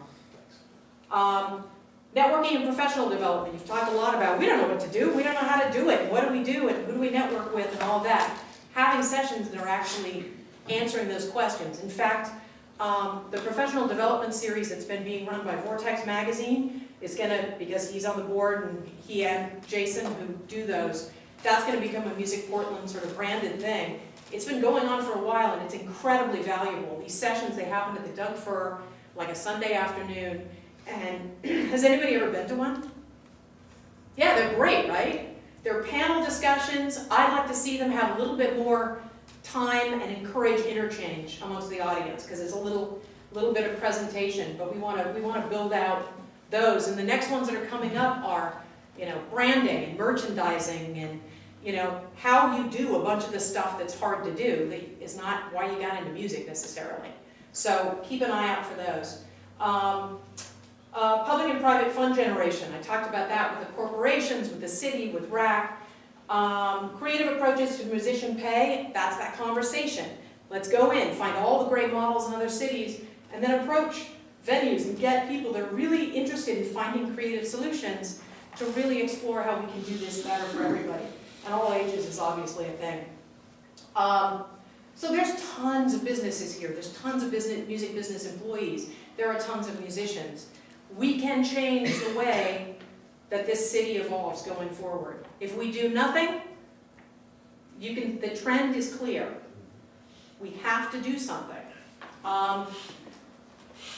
Speaker 1: Networking and professional development, you've talked a lot about, we don't know what to do, we don't know how to do it, what do we do, and who do we network with, and all that. Having sessions that are actually answering those questions. In fact, the professional development series that's been being run by Vortex Magazine is going to, because he's on the board, and he and Jason who do those, that's going to become a MusicPortland sort of branded thing. It's been going on for a while, and it's incredibly valuable. These sessions, they happen at the Doug Fir, like a Sunday afternoon. And has anybody ever been to one? Yeah, they're great, right? They're panel discussions. I'd like to see them have a little bit more time and encourage interchange amongst the audience, because it's a little bit of presentation, but we want to build out those. And the next ones that are coming up are, branding and merchandising and, how you do a bunch of the stuff that's hard to do that is not why you got into music necessarily. So keep an eye out for those. Public and private fund generation, I talked about that with the corporations, with the city, with RAC. Creative approaches to musician pay, that's that conversation. Let's go in, find all the great models in other cities, and then approach venues and get people that are really interested in finding creative solutions to really explore how we can do this better for everybody. And all ages is obviously a thing. So there's tons of businesses here. There's tons of music business employees. There are tons of musicians. We can change the way that this city evolves going forward. If we do nothing, the trend is clear. We have to do something.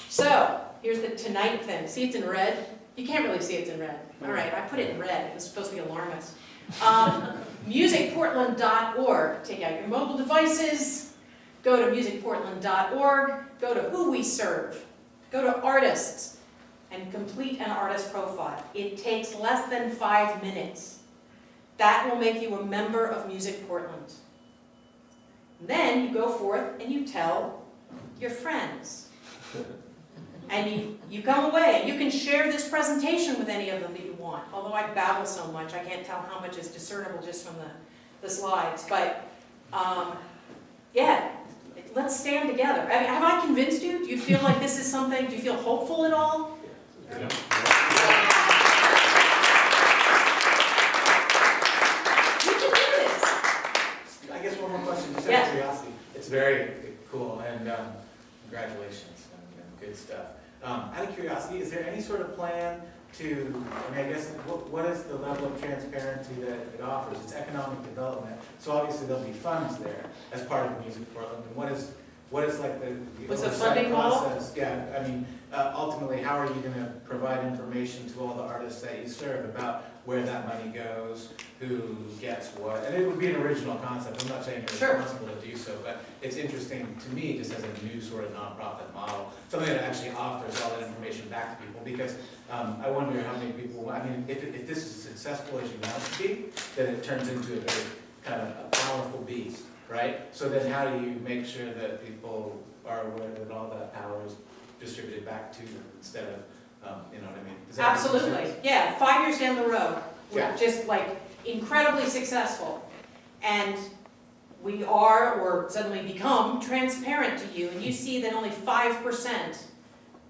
Speaker 1: So, here's the tonight thing. See, it's in red? You can't really see it's in red. All right, I put it in red. It was supposed to be alarmist. MusicPortland.org. Take out your mobile devices. Go to MusicPortland.org. Go to who we serve. Go to artists and complete an artist profile. It takes less than 5 minutes. That will make you a member of Music Portland. Then you go forth and you tell your friends. And you come away. You can share this presentation with any of them that you want. Although I babble so much, I can't tell how much is discernible just from the slides. But yeah, let's stand together. I mean, have I convinced you? Do you feel like this is something? Do you feel hopeful at all?
Speaker 10: Yeah.
Speaker 1: We can do this.
Speaker 14: I guess one more question, just out
Speaker 1: Yeah.
Speaker 14: of curiosity. It's very cool, and congratulations, and good stuff. Out of curiosity, is there any sort of plan to, I mean, I guess, what is the level of transparency that it offers? It's economic development, so obviously there'll be funds there as part of Music Portland, and what is like the
Speaker 1: What's the
Speaker 14: oversight
Speaker 1: funding model?
Speaker 14: process? Yeah, I mean, ultimately, how are you going to provide information to all the artists that you serve about where that money goes, who gets what? And it would be an original concept. I'm not saying you're
Speaker 1: Sure.
Speaker 14: responsible to do so, but it's interesting to me just as a new sort of nonprofit model, something that actually offers all that information back to people. Because I wonder how many people, I mean, if this is as successful as you want it to be, then it turns into a very kind of a powerful beast, right? So then how do you make sure that people are aware that all that power is distributed back to them instead of, you know what I mean? Does that make
Speaker 1: Absolutely.
Speaker 14: sense?
Speaker 1: Yeah, 5 years down the road, we're
Speaker 14: Yeah.
Speaker 1: just like incredibly successful. And we are, or suddenly become, transparent to you. And you see that only 5%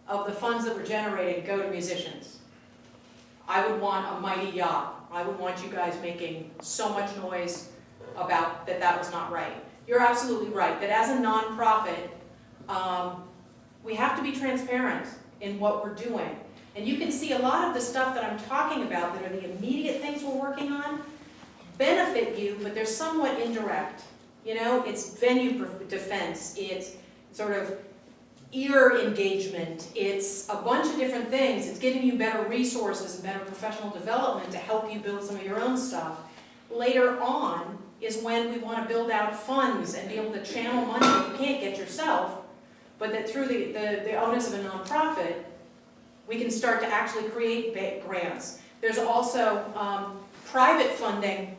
Speaker 1: of the funds that we're generating go to musicians. I would want a mighty yacht. I would want you guys making so much noise about that was not right. You're absolutely right, that as a nonprofit, we have to be transparent in what we're doing. And you can see a lot of the stuff that I'm talking about that are the immediate things we're working on benefit you, but they're somewhat indirect. You know, it's venue defense, it's sort of ear engagement, it's a bunch of different things. It's giving you better resources and better professional development to help you build some of your own stuff. Later on is when we want to build out funds and be able to channel money that you can't get yourself, but that through the onus of a nonprofit, we can start to actually create grants. There's also private funding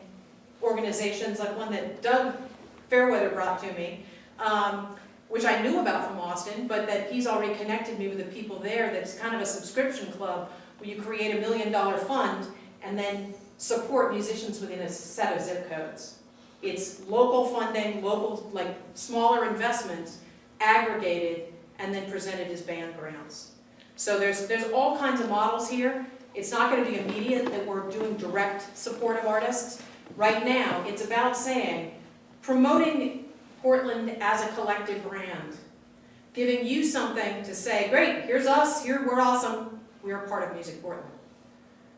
Speaker 1: organizations, like one that Doug Fairweather brought to me, which I knew about from Austin, but that he's already connected me with the people there. That's kind of a subscription club where you create $1 million fund and then support musicians within a set of zip codes. It's local funding, local, like smaller investments, aggregated, and then presented as band grants. So there's all kinds of models here. It's not going to be immediate that we're doing direct support of artists. Right now, it's about saying, promoting Portland as a collective brand, giving you something to say, great, here's us, we're awesome, we're a part of Music Portland.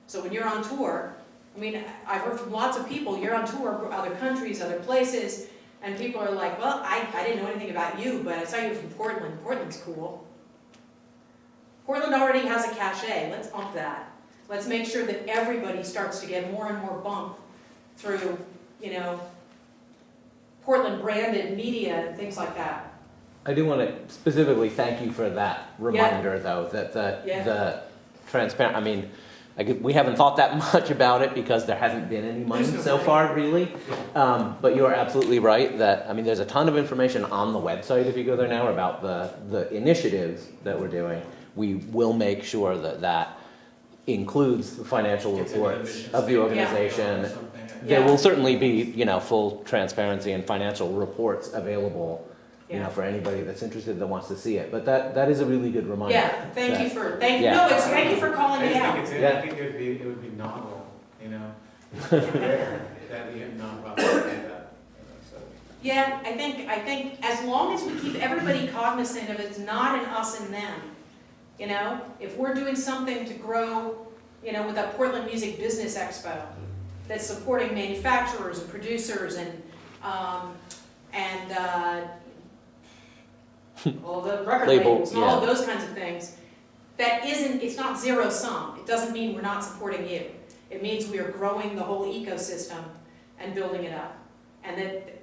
Speaker 1: So when you're on tour, I mean, I've heard from lots of people, you're on tour, other countries, other places, and people are like, well, I didn't know anything about you, but I saw you from Portland. Portland's cool. Portland already has a cachet. Let's bump that. Let's make sure that everybody starts to get more and more bump through, you know, Portland branded media and things like that.
Speaker 16: I do want to specifically thank you for that reminder, though, that the transparent, I mean, we haven't thought that much about it because there hasn't been any money so far, really. But you are absolutely right that, I mean, there's a ton of information on the website, if you go there now, about the initiatives that we're doing. we will make sure that that includes the financial
Speaker 14: Gets into the
Speaker 16: reports
Speaker 14: mission
Speaker 16: of the
Speaker 14: statement
Speaker 16: organization.
Speaker 14: or something.
Speaker 16: There
Speaker 1: Yeah.
Speaker 16: will certainly be, full transparency and financial reports available,
Speaker 1: Yeah.
Speaker 16: for anybody that's interested that wants to see it. But that is a really good reminder.
Speaker 1: Yeah, thank
Speaker 16: that-
Speaker 1: you for,
Speaker 16: Yeah.
Speaker 1: thank you for calling me out.
Speaker 14: I think it would be novel, It's rare that the nonprofit would do that, so.
Speaker 1: Yeah, I think as long as we keep everybody cognizant of it's not an us and them, if we're doing something to grow, with that Portland Music Business Expo, that's supporting manufacturers and producers and all the record labels and all of those kinds of things, it's not zero sum. It doesn't mean we're not supporting you. It means we are growing the whole ecosystem and building it up. And that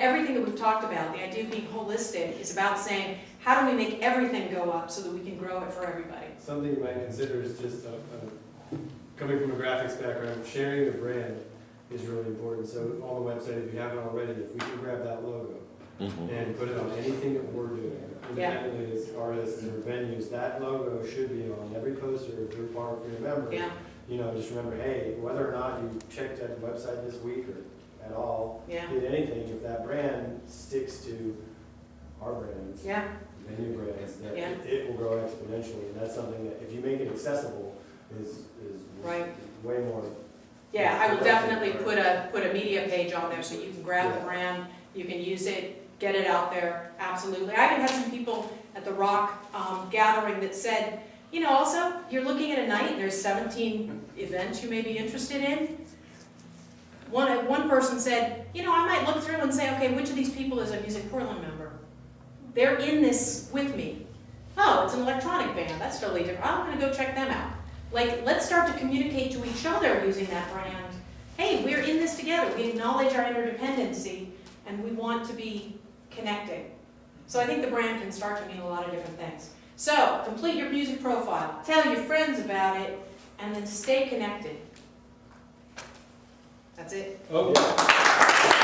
Speaker 1: everything that we've talked about, the idea of being holistic, is about saying, how do we make everything go up so that we can grow it for everybody?
Speaker 2: Something you might consider is just, coming from a graphics background, sharing your brand is really important. So on the website, if you haven't already, if we can grab that logo and put it on anything that we're doing, independently as artists or venues, that logo should be on every poster if you're part of your member.
Speaker 1: Yeah.
Speaker 2: Just remember, hey, whether or not you checked at the website this week or at all,
Speaker 1: Yeah.
Speaker 2: did anything, if that brand sticks to our brands,
Speaker 1: Yeah.
Speaker 2: menu brands, that
Speaker 1: Yeah.
Speaker 2: it will grow exponentially. And that's something that, if you make it accessible, is
Speaker 1: Right.
Speaker 2: way more.
Speaker 1: Yeah, I will definitely put a media page on there so you can grab the brand, you can use it, get it out there, absolutely. I even had some people at the Rock gathering that said, also, you're looking at a night and there's 17 events you may be interested in. One person said, I might look through and say, okay, which of these people is a MusicPortland member? They're in this with me. Oh, it's an electronic band, that's totally different. I'm gonna go check them out. Let's start to communicate to each other using that brand. Hey, we're in this together. We acknowledge our interdependency and we want to be connecting. So I think the brand can start to mean a lot of different things. So, complete your music profile, tell your friends about it, and then stay connected. That's it.
Speaker 2: Okay.